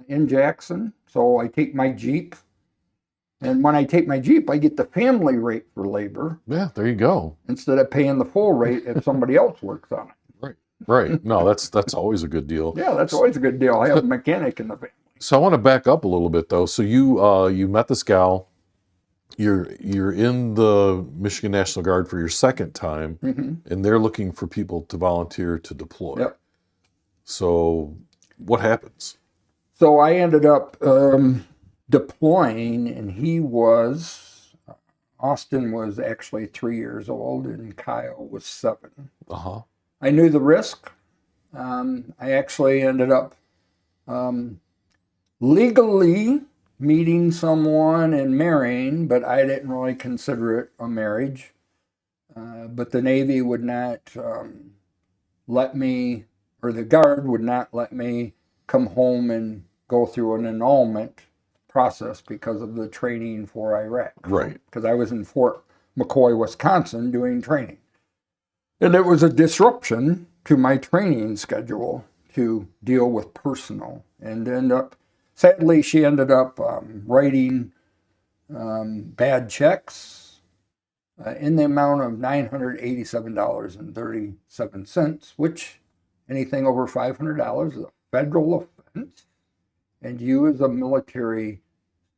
in Jackson. So I take my Jeep. And when I take my Jeep, I get the family rate for labor. Yeah, there you go. Instead of paying the full rate if somebody else works on it. Right, right. No, that's always a good deal. Yeah, that's always a good deal. I have a mechanic in the family. So I want to back up a little bit though. So you met this gal. You're in the Michigan National Guard for your second time, and they're looking for people to volunteer to deploy. Yep. So what happens? So I ended up deploying, and Austin was actually 3 years old, and Kyle was 7. I knew the risk. I actually ended up legally meeting someone and marrying, but I didn't really consider it a marriage. But the Navy would not let me, or the Guard would not let me come home and go through an annulment process because of the training for Iraq. Right. Because I was in Fort McCoy, Wisconsin doing training. And it was a disruption to my training schedule to deal with personal. And sadly, she ended up writing bad checks in the amount of $987.37, which anything over $500 is a federal offense. And you as a military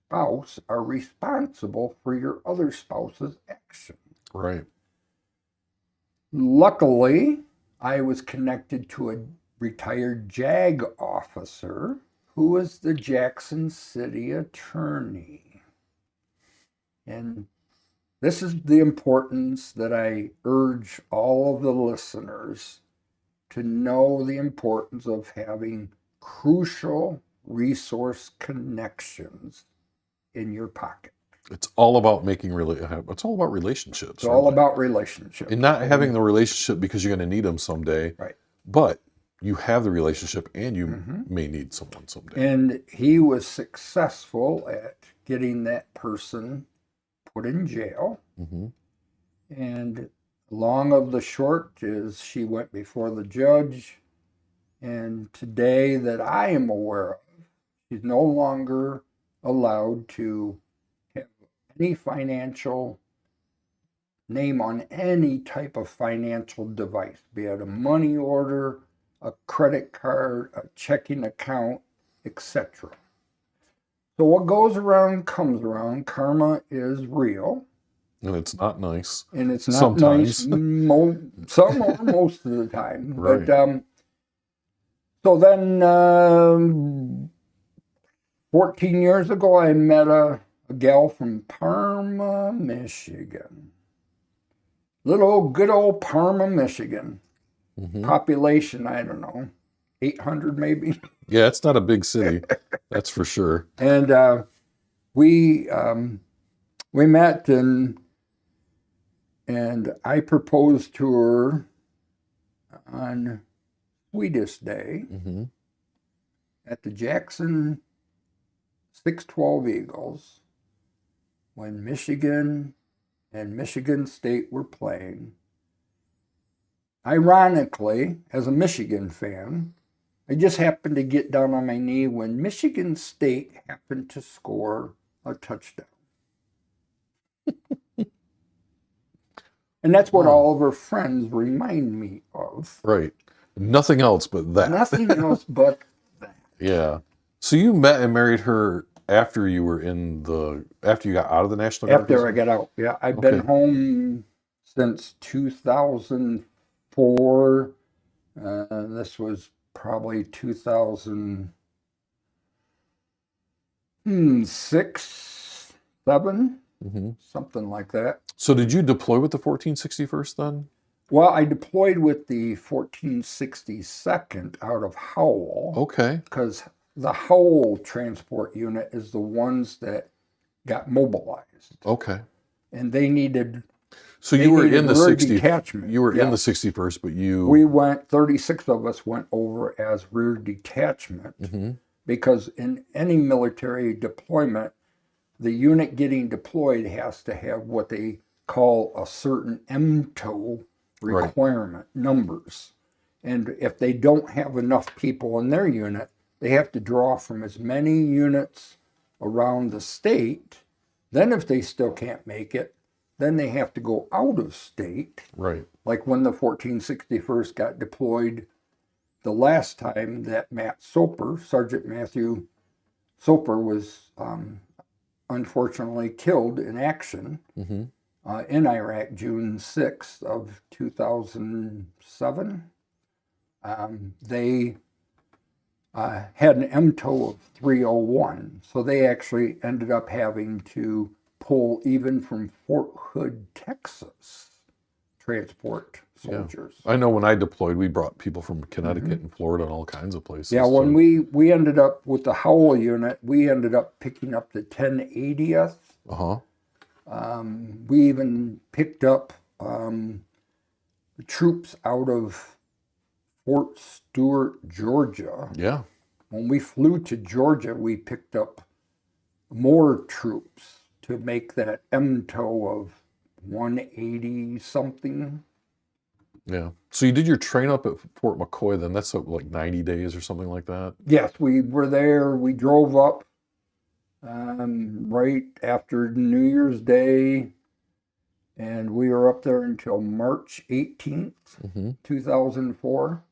spouse are responsible for your other spouse's actions. Right. Luckily, I was connected to a retired JAG officer who was the Jackson City attorney. And this is the importance that I urge all of the listeners to know, the importance of having crucial resource connections in your pocket. It's all about it's all about relationships. It's all about relationships. And not having the relationship because you're going to need them someday. Right. But you have the relationship and you may need someone someday. And he was successful at getting that person put in jail. And long of the short is she went before the judge. And today that I am aware of, she's no longer allowed to have any financial name on any type of financial device, be it a money order, a credit card, a checking account, etc. So what goes around comes around. Karma is real. And it's not nice. And it's not sometimes. Nice some or most of the time. Right. But so then 14 years ago, I met a gal from Parma, Michigan. Good old Parma, Michigan. Population, I don't know, 800 maybe. Yeah, it's not a big city. That's for sure. And we met, and I proposed to her on Swedish Day at the Jackson 612 Eagles when Michigan and Michigan State were playing. Ironically, as a Michigan fan, I just happened to get down on my knee when Michigan State happened to score a touchdown. And that's what all of her friends remind me of. Right. Nothing else but that. Nothing else but that. Yeah. So you met and married her after you got out of the National Guard? After I got out, yeah. I've been home since 2004. This was probably 2006, 7, something like that. So did you deploy with the 1461st then? Well, I deployed with the 1462nd out of Howell. Okay. Because the Howell transport unit is the ones that got mobilized. Okay. And they needed... So you were in the 60th. Detachment. You were in the 61st, but you... We went, 36 of us went over as rear detachment. because in any military deployment, the unit getting deployed has to have what they call a certain MTOE requirement, numbers. And if they don't have enough people in their unit, they have to draw from as many units around the state. Then if they still can't make it, then they have to go out of state. Right. Like when the 1461st got deployed the last time, that Matt Soper, Sergeant Matthew Soper, was unfortunately killed in action in Iraq, June 6th of 2007. They had an MTOE of 301, so they actually ended up having to pull even from Fort Hood, Texas, transport soldiers. Yeah. I know when I deployed, we brought people from Connecticut and Florida and all kinds of places. Yeah, when we ended up with the Howell unit, we ended up picking up the 1080th. We even picked up the troops out of Fort Stewart, Georgia. Yeah. When we flew to Georgia, we picked up more troops to make that MTOE of 180 something. Yeah. So you did your train up at Fort McCoy then. That's like 90 days or something like that? Yes, we were there. We drove up right after New Year's Day, and we were up there until March 18th, 2004.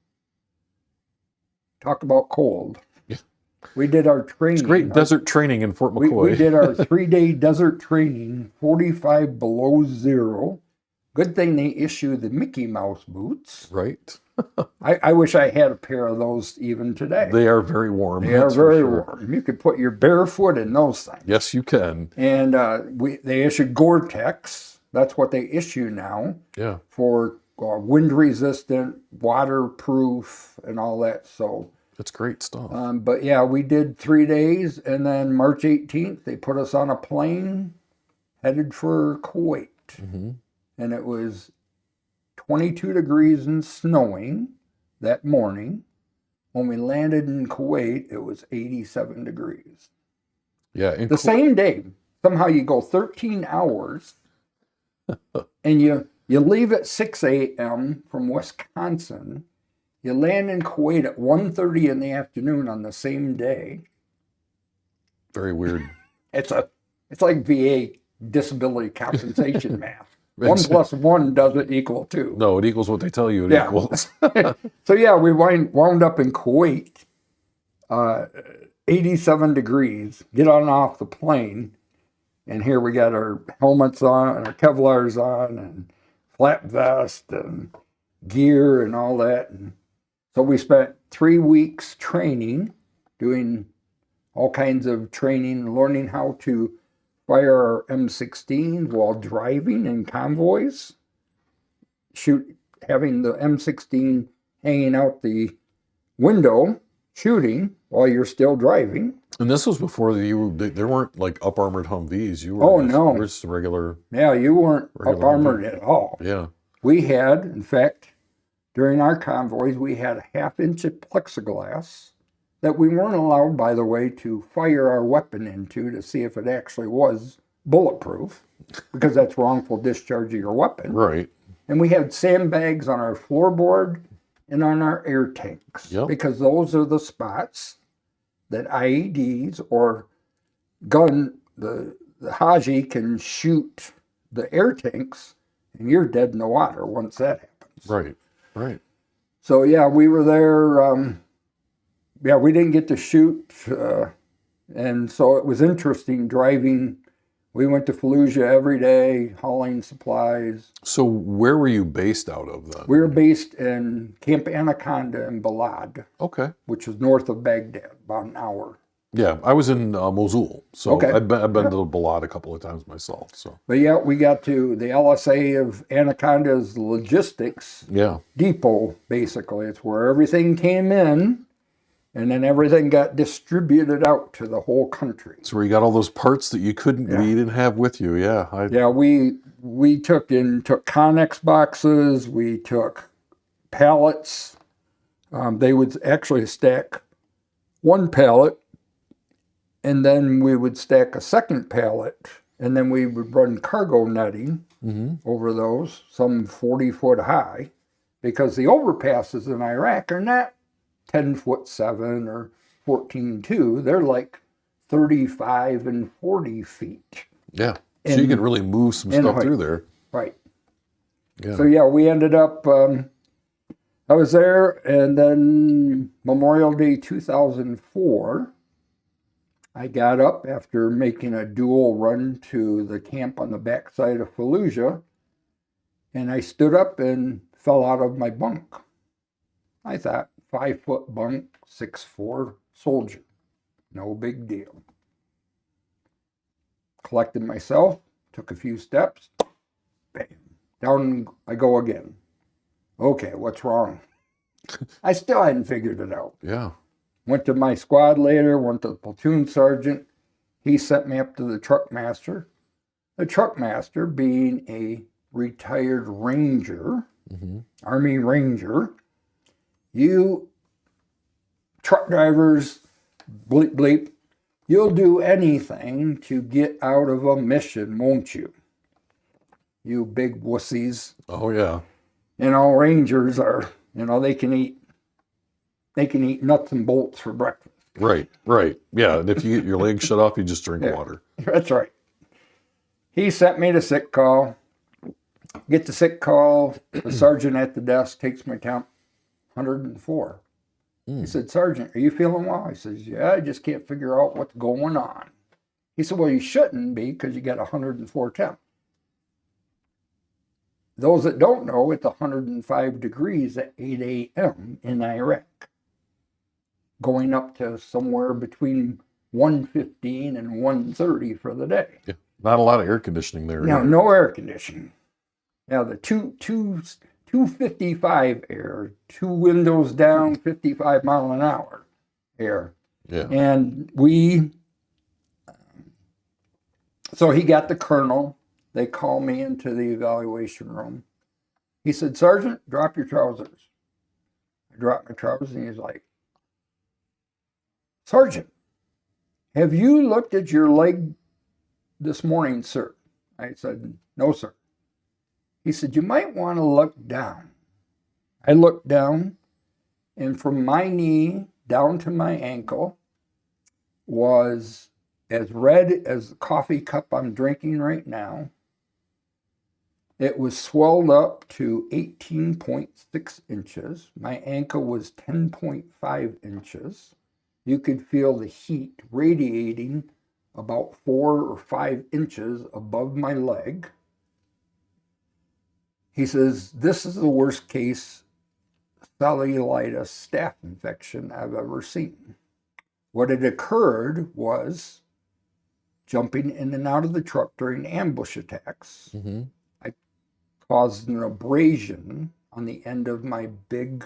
Talk about cold. Yeah. We did our training. It's great desert training in Fort McCoy. We did our 3-day desert training, 45 below zero. Good thing they issue the Mickey Mouse boots. Right. I wish I had a pair of those even today. They are very warm. They are very warm. You could put your bare foot in those things. Yes, you can. And they issued Gore-Tex. That's what they issue now. Yeah. For wind resistant, waterproof, and all that. So that's great stuff. But yeah, we did 3 days, and then March 18th, they put us on a plane headed for Kuwait. And it was 22 degrees and snowing that morning. When we landed in Kuwait, it was 87 degrees. Yeah. The same day. Somehow you go 13 hours and you leave at 6 a.m. from Wisconsin. You land in Kuwait at 1:30 in the afternoon on the same day. Very weird. It's like VA disability compensation math. 1 + 1 doesn't equal 2. No, it equals what they tell you it equals. So yeah, we wound up in Kuwait, 87 degrees, get on off the plane, and here we got our helmets on and our Kevlars on and flap vest and gear and all that. And so we spent 3 weeks training, doing all kinds of training, learning how to fire our M16s while driving in convoys, having the M16 hanging out the window, shooting while you're still driving. And this was before there weren't like up armored Humvees. You were no, just regular. Yeah, you weren't up armored at all. Yeah, we had, in fact, during our convoys, we had a 1/2 inch of plexiglass that we weren't allowed, by the way, to fire our weapon into to see if it actually was bulletproof, because that's wrongful discharge of your weapon. Right. And we had sandbags on our floorboard and on our air tanks, because those are the spots that IEDs or the Haji can shoot the air tanks, and you're dead in the water once that happens. Right, right. So yeah, we were there. Yeah, we didn't get to shoot, and so it was interesting driving. We went to Fallujah every day, hauling supplies. So where were you based out of then? We were based in Camp Anaconda in Balad. Okay. Which is north of Baghdad, about an hour. Yeah, I was in Mosul, so I've been to Balad a couple of times myself. So. But yeah, we got to the LSA of Anaconda's logistics depot, basically. It's where everything came in. And then everything got distributed out to the whole country. So where you got all those parts that you you didn't have with you, we took Connex boxes, we took pallets. They would actually stack one pallet And then we would stack a second pallet, and then we would run cargo netting over those, some 40 foot high, because the overpasses in Iraq are not 10'7" or 14'2". They're like 35 and 40 feet. Yeah. So you can really move some stuff through there. Right. Yeah. So yeah, we ended up, I was there, and then Memorial Day 2004, I got up after making a dual run to the camp on the backside of Fallujah, and I stood up and fell out of my bunk. I thought, 5-foot bunk, 6'4" soldier. No big deal. Collected myself, took a few steps, bam, down I go again. Okay, what's wrong? I still hadn't figured it out. Yeah. Went to my squad later, went to the platoon sergeant. He sent me up to the truck master. The truck master, being a retired ranger, Army Ranger, you truck drivers, bleep, bleep, you'll do anything to get out of a mission, won't you? You big wussies. Oh, yeah. You know, Rangers are, you know, they can eat nuts and bolts for breakfast. Right, right. Yeah, and if you get your legs shut off, you just drink water. That's right. He sent me to sick call. Get the sick call. The sergeant at the desk takes my temp, 104. He said, Sergeant, are you feeling well? I says, yeah, I just can't figure out what's going on. He said, well, you shouldn't be because you got 104 temp. Those that don't know, it's 105 degrees at 8 a.m. in Iraq, going up to somewhere between 115 and 130 for the day. Yeah. Not a lot of air conditioning there. No, no air conditioning. Yeah, the 255 air, 2 windows down, 55 mile an hour air. Yeah. And so he got the colonel. They called me into the evaluation room. He said, Sergeant, drop your trousers. I dropped my trousers, and he's like, Sergeant, have you looked at your leg this morning, sir? I said, no, sir. He said, you might want to look down. I looked down, and from my knee down to my ankle was as red as the coffee cup I'm drinking right now. It was swelled up to 18.6 inches. My ankle was 10.5 inches. You could feel the heat radiating about 4 or 5 inches above my leg. He says, this is the worst case cellulitis staph infection I've ever seen. What had occurred was jumping in and out of the truck during ambush attacks. I caused an abrasion on the end of my big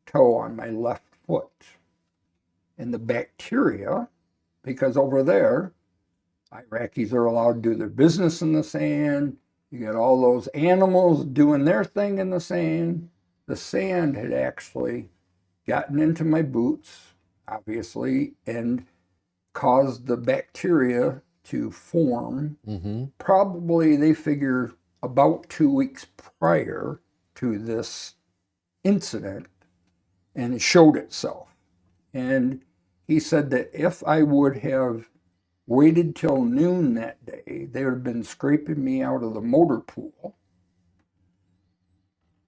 toe on my left foot. And the bacteria, because over there, Iraqis are allowed to do their business in the sand. You got all those animals doing their thing in the sand. The sand had actually gotten into my boots, obviously, and caused the bacteria to form. Probably, they figure, about 2 weeks prior to this incident, and it showed itself. And he said that if I would have waited till noon that day, they would have been scraping me out of the motor pool,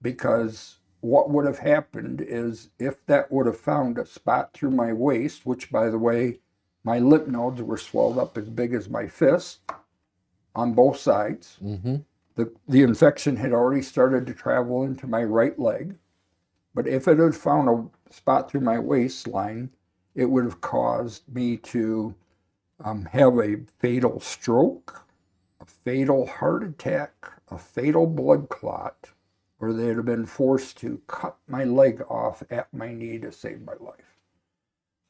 because what would have happened is, if that would have found a spot through my waist, which, by the way, my lymph nodes were swelled up as big as my fist on both sides. The infection had already started to travel into my right leg. But if it had found a spot through my waistline, it would have caused me to have a fatal stroke, a fatal heart attack, a fatal blood clot, or they'd have been forced to cut my leg off at my knee to save my life.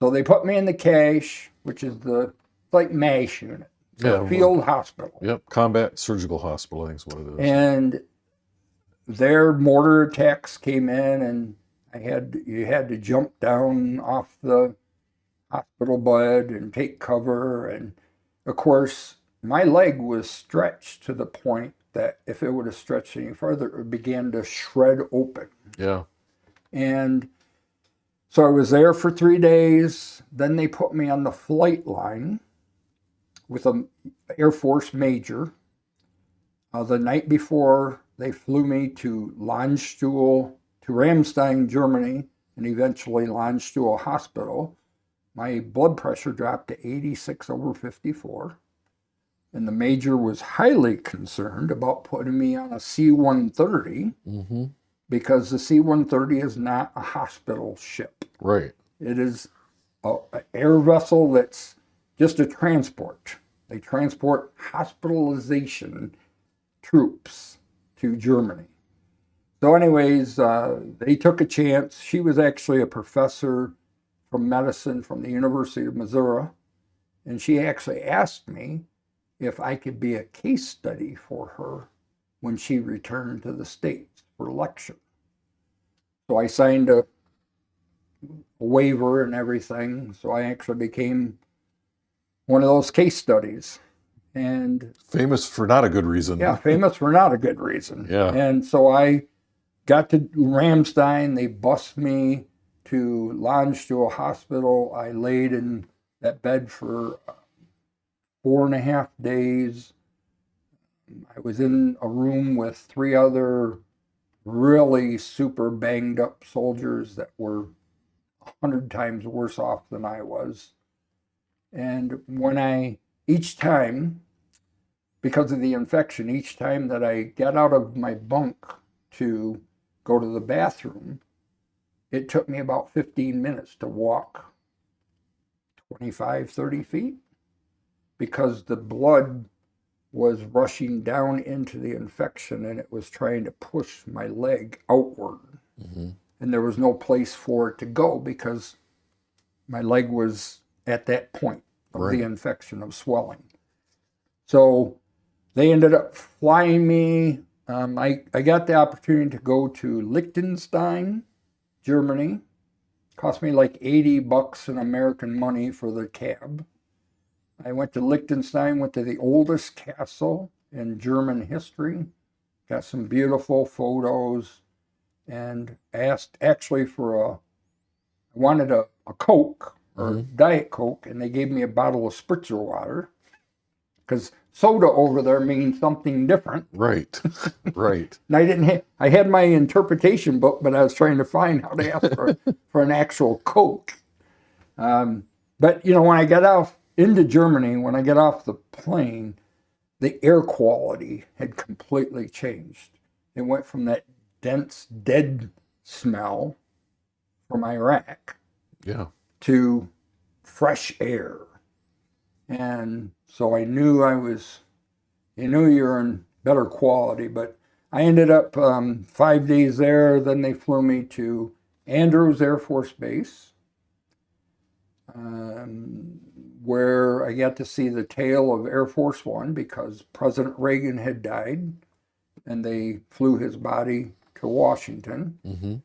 So they put me in the CASH, which is like MASH unit, the field hospital. Yep, combat surgical hospital, I think is what it is. And their mortar attacks came in, and you had to jump down off the hospital bed and take cover. And of course, my leg was stretched to the point that if it would have stretched any further, it began to shred open. Yeah. And so I was there for 3 days. Then they put me on the flight line with an Air Force major. The night before, they flew me to Landstuhl, to Ramstein, Germany, and eventually Landstuhl Hospital. My blood pressure dropped to 86/54. And the major was highly concerned about putting me on a C-130 because the C-130 is not a hospital ship. Right. It is an air vessel that's just a transport. They transport hospitalization troops to Germany. So anyways, they took a chance. She was actually a professor from medicine from the University of Missouri, and she actually asked me if I could be a case study for her when she returned to the States for lecture. So I signed a waiver and everything, so I actually became one of those case studies. And famous for not a good reason. Yeah, famous for not a good reason. Yeah. And so I got to Ramstein. They bused me to Landstuhl Hospital. I laid in that bed for 4.5 days. I was in a room with 3 other really super banged up soldiers that were 100 times worse off than I was. And each time, because of the infection, each time that I got out of my bunk to go to the bathroom, it took me about 15 minutes to walk 25, 30 feet because the blood was rushing down into the infection and it was trying to push my leg outward. And there was no place for it to go because my leg was at that point of the infection of swelling. So they ended up flying me. I got the opportunity to go to Liechtenstein, Germany. Cost me like $80 in American money for the cab. I went to Liechtenstein, went to the oldest castle in German history, got some beautiful photos, and asked actually I wanted a Coke or Diet Coke, and they gave me a bottle of spritzer water because soda over there means something different. Right. Right. And I had my interpretation book, but I was trying to find how to ask for an actual Coke. But when I got off into Germany, when I got off the plane, the air quality had completely changed. It went from that dense, dead smell from Iraq to fresh air. And so I knew you're in better quality, but I ended up 5 days there. Then they flew me to Andrews Air Force Base, where I got to see the tail of Air Force One because President Reagan had died, and they flew his body to Washington.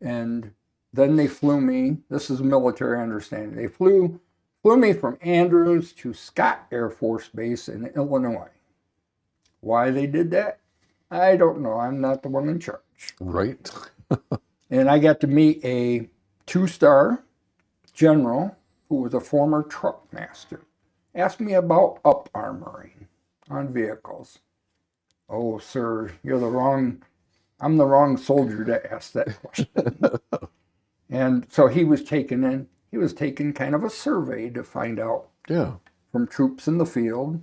And then they flew me, this is military understanding, they flew me from Andrews to Scott Air Force Base in Illinois. Why they did that, I don't know. I'm not the one in charge. Right. And I got to meet a 2-star general who was a former truck master. Asked me about up-armoring on vehicles. Oh, sir, I'm the wrong soldier to ask that question. And so he was taking kind of a survey to find out from troops in the field,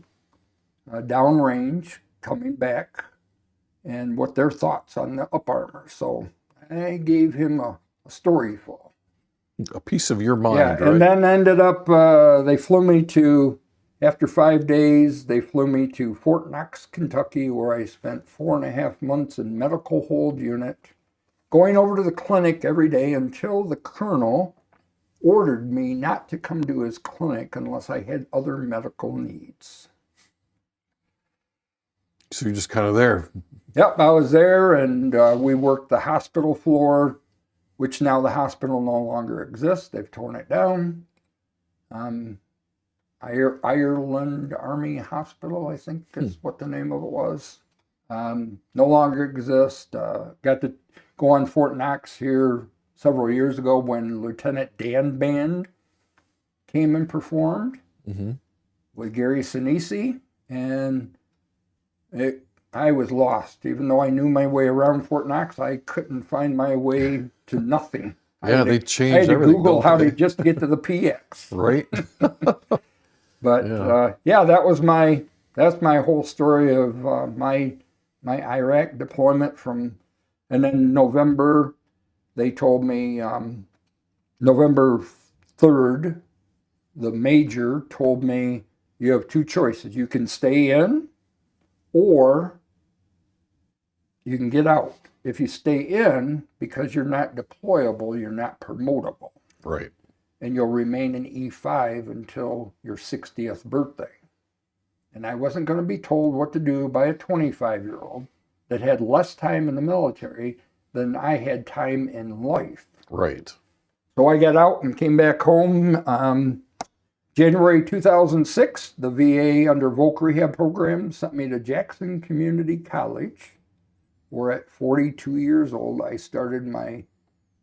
downrange, coming back, and what their thoughts on the up armor. So I gave him a story full. A piece of your mind, right? And then ended up, they flew me to, after 5 days, they flew me to Fort Knox, Kentucky, where I spent 4.5 months in medical hold unit, going over to the clinic every day until the colonel ordered me not to come to his clinic unless I had other medical needs. So you're just kind of there. Yep, I was there, and we worked the hospital floor, which now the hospital no longer exists. They've torn it down. Ireland Army Hospital, I think is what the name of it was. No longer exists. Got to go on Fort Knox here several years ago when Lieutenant Dan Band came and performed with Gary Sinise, and I was lost. Even though I knew my way around Fort Knox, I couldn't find my way to nothing. Yeah, they changed everything. I had to Google how to just get to the PX. Right. But yeah, that's my whole story of my Iraq deployment and then November, they told me November 3rd, the major told me you have two choices. You can stay in or you can get out. If you stay in, because you're not deployable, you're not promotable. Right. And you'll remain in E5 until your 60th birthday. And I wasn't going to be told what to do by a 25-year-old that had less time in the military than I had time in life. Right. So I got out and came back home. January 2006, the VA under Voc Rehab program sent me to Jackson Community College, where at 42 years old, I started my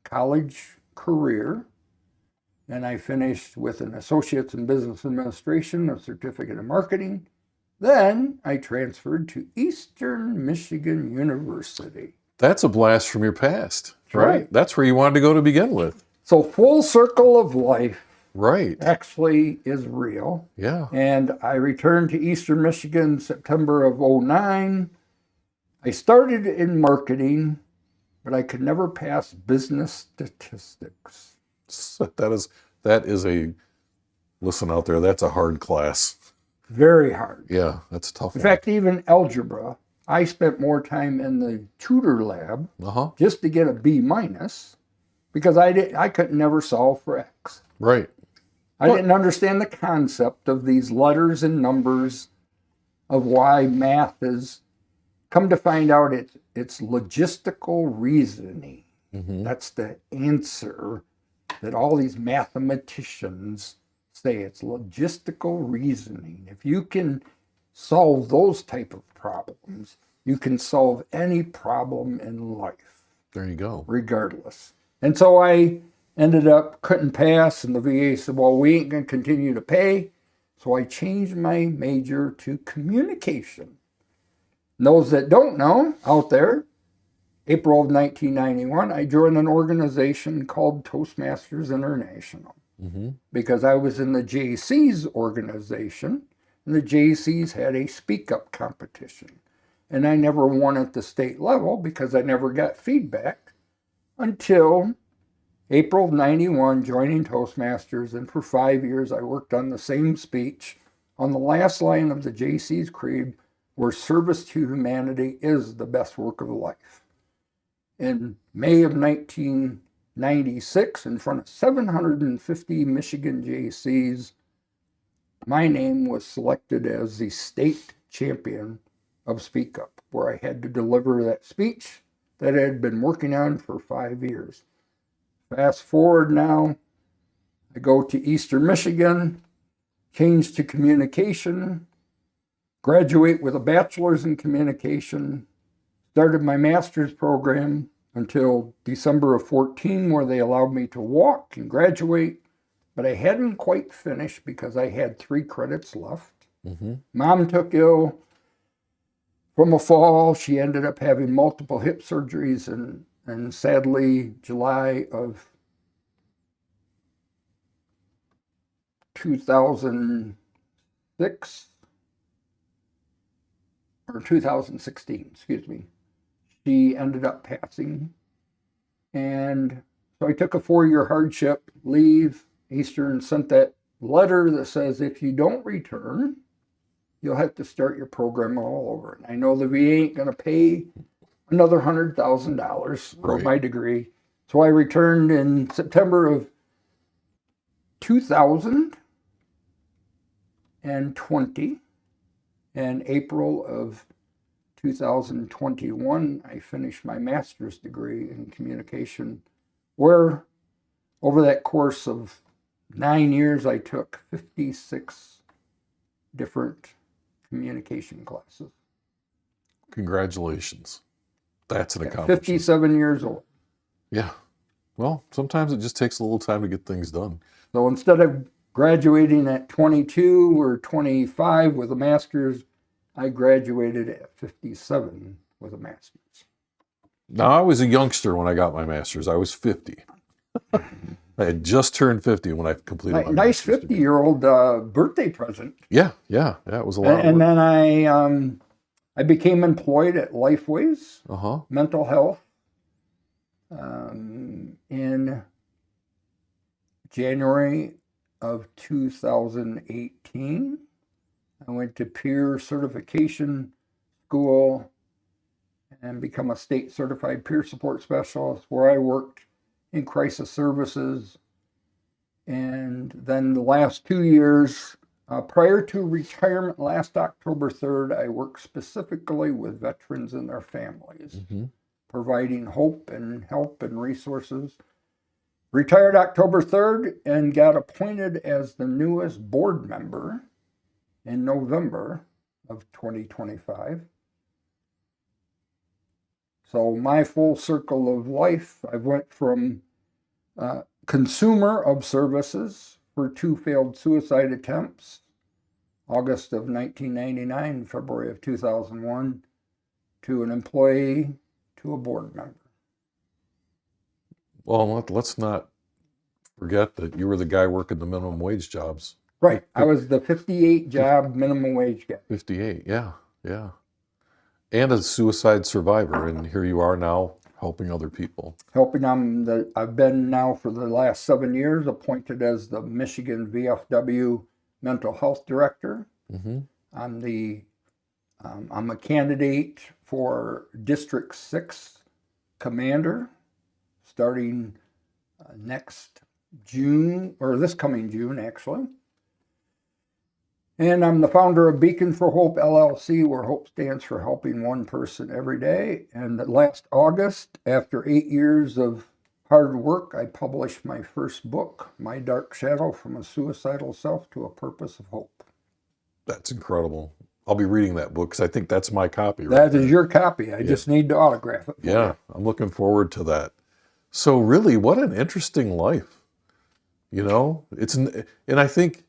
college career. And I finished with an Associate's in Business Administration, a Certificate in Marketing. Then I transferred to Eastern Michigan University. That's a blast from your past, Right. That's where you wanted to go to begin with. So full circle of life Right. actually is real. Yeah. And I returned to Eastern Michigan September of 2009. I started in marketing, but I could never pass business statistics. That is a, listen out there, that's a hard class. Very hard. Yeah, that's a tough. In fact, even algebra, I spent more time in the tutor lab just to get a B minus because I could never solve for X. Right. I didn't understand the concept of these letters and numbers of why math is, come to find out it's logistical reasoning. That's the answer that all these mathematicians say. It's logistical reasoning. If you can solve those type of problems, you can solve any problem in life. There you go. Regardless. And so I ended up couldn't pass, and the VA said, well, we ain't going to continue to pay. So I changed my major to communication. And those that don't know out there, April of 1991, I joined an organization called Toastmasters International because I was in the JC's organization, and the JC's had a speak-up competition. And I never won at the state level because I never got feedback until April of 91, joining Toastmasters, and for 5 years I worked on the same speech on the last line of the JC's creed, where service to humanity is the best work of life. In May of 1996, in front of 750 Michigan JCs, my name was selected as the state champion of Speak Up, where I had to deliver that speech that I had been working on for 5 years. Fast forward now, I go to Eastern Michigan, change to communication, graduate with a bachelor's in communication, started my master's program until December of 14, where they allowed me to walk and graduate, but I hadn't quite finished because I had 3 credits left. Mom took ill from a fall. She ended up having multiple hip surgeries, and sadly, July of 2006, or 2016, excuse me, she ended up passing. And so I took a 4-year hardship leave. Eastern sent that letter that says if you don't return, you'll have to start your program all over. And I know the VA ain't going to pay another $100,000 for my degree. So I returned in September of 2020, and April of 2021, I finished my master's degree in communication, where over that course of 9 years, I took 56 different communication classes. Congratulations. That's an At accomplishment. 57 years old. Yeah. Well, sometimes it just takes a little time to get things done. So instead of graduating at 22 or 25 with a master's, I graduated at 57 with a master's. Now, I was a youngster when I got my master's. I was 50. I had just turned 50 when I completed my Nice master's degree. 50-year-old birthday present. Yeah, it was a lot of And work. then I became employed at Lifeways Uh-huh. Mental Health in January of 2018. I went to peer certification school and become a state certified peer support specialist, where I worked in crisis services. And then the last 2 years, prior to retirement last October 3rd, I worked specifically with veterans and their families, providing hope and help and resources. Retired October 3rd and got appointed as the newest board member in November of 2025. So my full circle of life, I went from consumer of services for 2 failed suicide attempts, August of 1999, February of 2001, to an employee, to a board member. Well, let's not forget that you were the guy working the minimum wage jobs. Right. I was the 58 job minimum wage guy. 58, yeah. And a suicide survivor, and here you are now helping other people. I've been now for the last 7 years appointed as the Michigan VFW mental health director. I'm a candidate for District 6 commander starting next June, or this coming June actually. And I'm the founder of Beacon for Hope LLC, where hope stands for helping one person every day. And last August, after 8 years of hard work, I published my first book, My Dark Shadow: From a Suicidal Self to a Purpose of Hope. That's incredible. I'll be reading that book because I think that's my copy. That is your copy. I just need to autograph it. Yeah, I'm looking forward to that. So really, what an interesting life. You know, and I think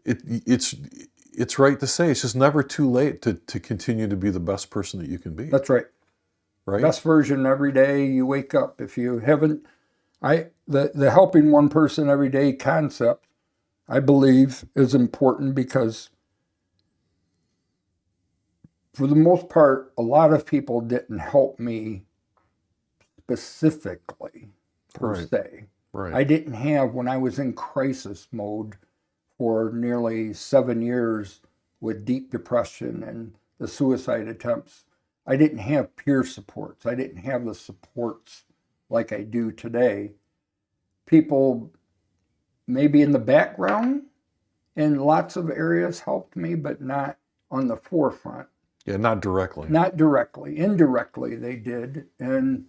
it's right to say it's just never too late to continue to be the best person that you can be. That's right. Right. Best version every day you wake up. If you haven't, the helping one person every day concept, I believe, is important because for the most part, a lot of people didn't help me specifically per se. Right. I didn't have, when I was in crisis mode for nearly 7 years with deep depression and the suicide attempts, I didn't have peer supports. I didn't have the supports like I do today. People maybe in the background in lots of areas helped me, but not on the forefront. Yeah, not directly. Not directly. Indirectly they did. And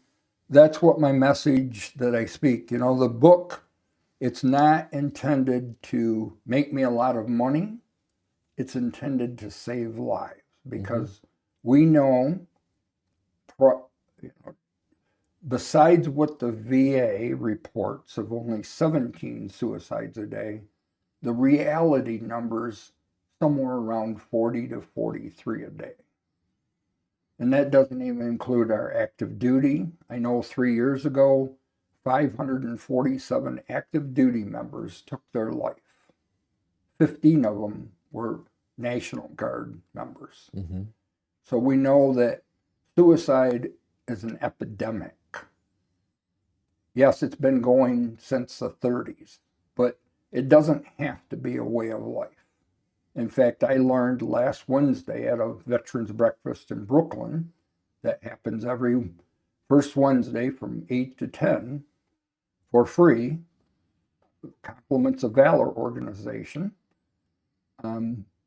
that's what my message that I speak. You know, the book, it's not intended to make me a lot of money. It's intended to save lives, because we know, besides what the VA reports of only 17 suicides a day, the reality numbers somewhere around 40 to 43 a day. And that doesn't even include our active duty. I know 3 years ago, 547 active duty members took their life. 15 of them were National Guard members. So we know that suicide is an epidemic. Yes, it's been going since the 30s, but it doesn't have to be a way of life. In fact, I learned last Wednesday at a veterans breakfast in Brooklyn that happens every first Wednesday from 8 to 10 for free, Compliments of Valor organization.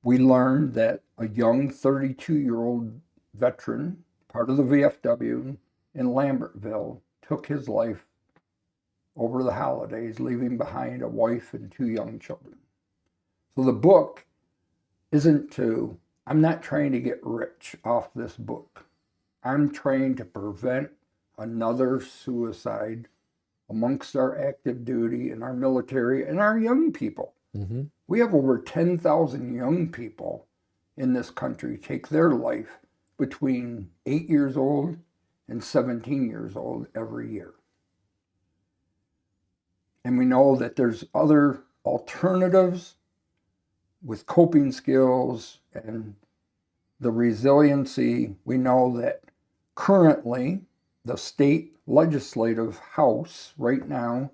We learned that a young 32-year-old veteran, part of the VFW in Lambertville, took his life over the holidays, leaving behind a wife and 2 young children. So the book isn't I'm not trying to get rich off this book. I'm trying to prevent another suicide amongst our active duty and our military and our young people. Mm-hmm. We have over 10,000 young people in this country take their life between 8 years old and 17 years old every year. And we know that there's other alternatives with coping skills and the resiliency. We know that currently the state legislative house right now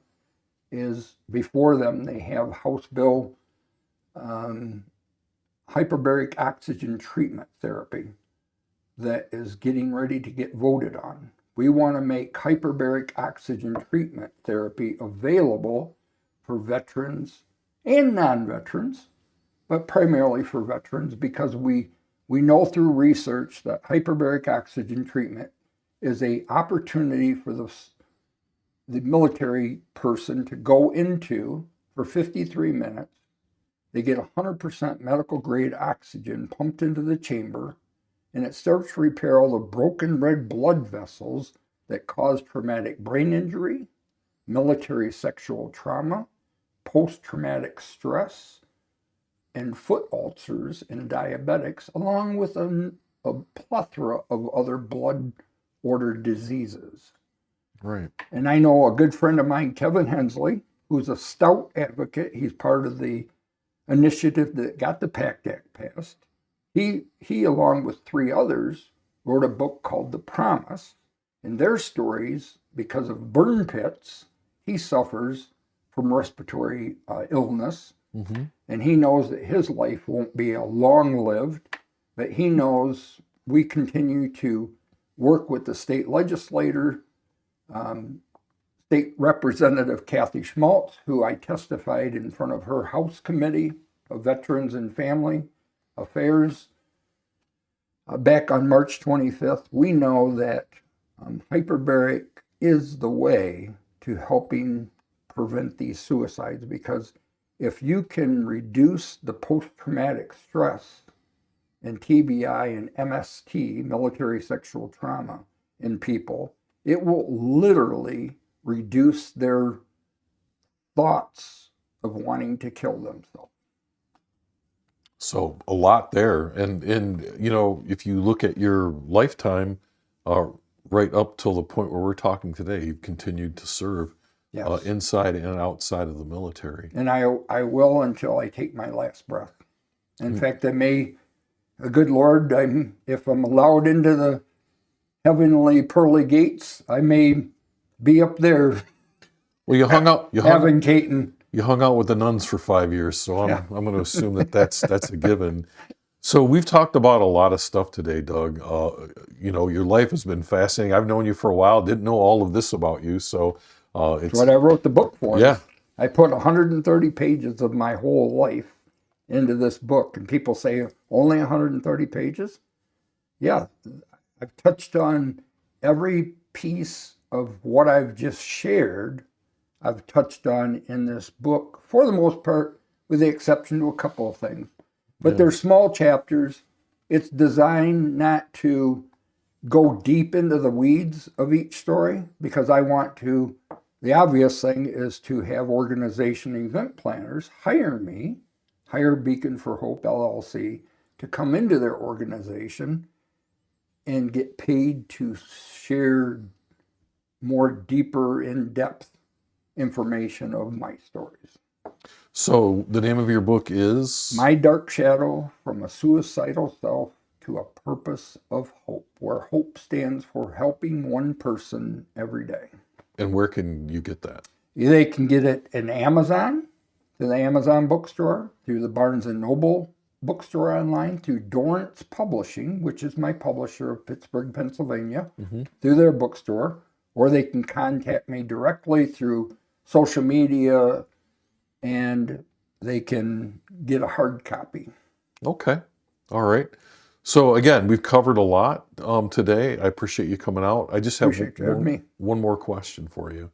is before them. They have House Bill hyperbaric oxygen treatment therapy that is getting ready to get voted on. We want to make hyperbaric oxygen treatment therapy available for veterans and non-veterans, but primarily for veterans, because we know through research that hyperbaric oxygen treatment is an opportunity for the military person to go into for 53 minutes. They get 100% medical grade oxygen pumped into the chamber, and it starts to repair all the broken red blood vessels that cause traumatic brain injury, military sexual trauma, post-traumatic stress, and foot ulcers in diabetics, along with a plethora of other blood order diseases. Right. And I know a good friend of mine, Kevin Hensley, who's a stout advocate. He's part of the initiative that got the PACT Act passed. He, along with 3 others, wrote a book called The Promise. And their stories, because of burn pits, he suffers from respiratory illness. Mm-hmm. And he knows that his life won't be a long-lived, but he knows we continue to work with the state legislator, State Representative Kathy Schmaltz, who I testified in front of her House Committee of Veterans and Family Affairs back on March 25th. We know that hyperbaric is the way to helping prevent these suicides, because if you can reduce the post-traumatic stress and TBI and MST, military sexual trauma, in people, it will literally reduce their thoughts of wanting to kill themselves. So a lot there. And you know, if you look at your lifetime, right up till the point where we're talking today, you've continued to serve. Yes. Inside and outside of the military. And I will until I take my last breath. In fact, I may, a good Lord, if I'm allowed into the heavenly pearly gates, I may be up there. Well, you hung out with the nuns for 5 years, so I'm going to assume that's a given. So we've talked about a lot of stuff today, Doug. You know, your life has been fascinating. I've known you for a while, didn't know all of this about you, so it's what I wrote the book for. Yeah. I put 130 pages of my whole life into this book, and people say, only 130 pages? Yeah, I've touched on every piece of what I've just shared. I've touched on in this book, for the most part, with the exception of a couple of things. But they're small chapters. It's designed not to go deep into the weeds of each story, because I want to, the obvious thing is to have organization event planners hire me, hire Beacon for Hope LLC to come into their organization and get paid to share more deeper, in-depth information of my stories. So the name of your book is? My Dark Shadow, From a Suicidal Self to a Purpose of Hope, where hope stands for helping one person every day. And where can you get that? They can get it in Amazon, through the Amazon bookstore, through the Barnes & Noble bookstore online, through Dorrance Publishing, which is my publisher of Pittsburgh, Pennsylvania, through their bookstore, or they can contact me directly through social media, and they can get a hard copy. Okay. All right. So again, we've covered a lot today. I appreciate you coming out. I just have one more question for you.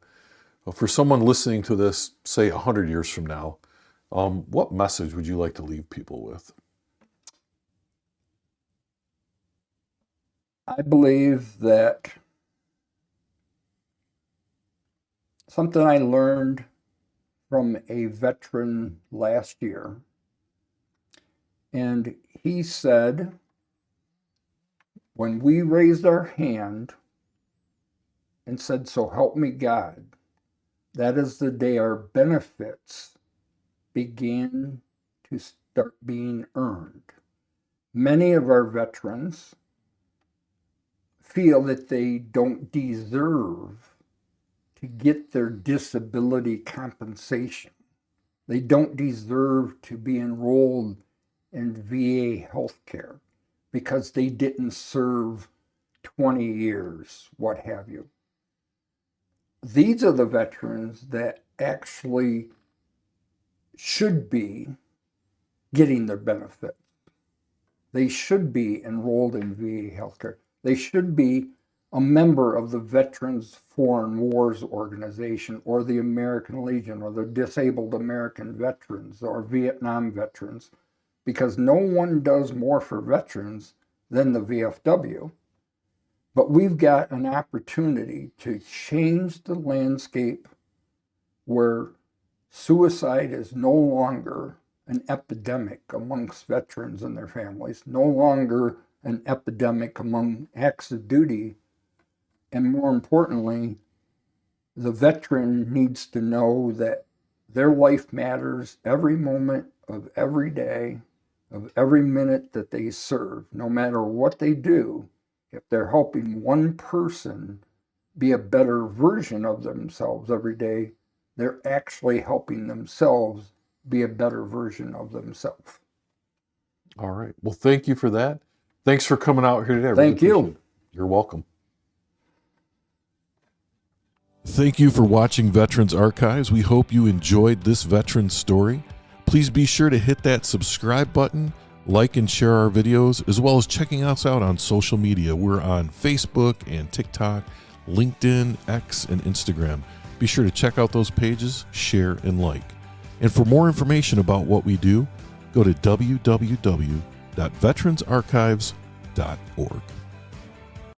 For someone listening to this, say 100 years from now, what message would you like to leave people with? I believe that something I learned from a veteran last year, and he said, when we raised our hand and said, "So help me God," that is the day our benefits began to start being earned. Many of our veterans feel that they don't deserve to get their disability compensation. They don't deserve to be enrolled in VA health care because they didn't serve 20 years, what have you. These are the veterans that actually should be getting their benefits. They should be enrolled in VA healthcare. They should be a member of the Veterans Foreign Wars Organization or the American Legion or the Disabled American Veterans or Vietnam veterans, because no one does more for veterans than the VFW. But we've got an opportunity to change the landscape where suicide is no longer an epidemic amongst veterans and their families, no longer an epidemic among active duty, and more importantly, the veteran needs to know that their life matters every moment of every day, of every minute that they serve, no matter what they do. If they're helping one person be a better version of themselves every day, they're actually helping themselves be a better version of themselves. All right. Well, thank you for that. Thanks for coming out here today. Thank you. You're welcome. Thank you for watching Veterans Archives. We hope you enjoyed this veteran story. Please be sure to hit that subscribe button, like and share our videos, as well as checking us out on social media. We're on Facebook and TikTok, LinkedIn, X, and Instagram. Be sure to check out those pages, share, and like. And for more information about what we do, go to www.veteransarchives.org.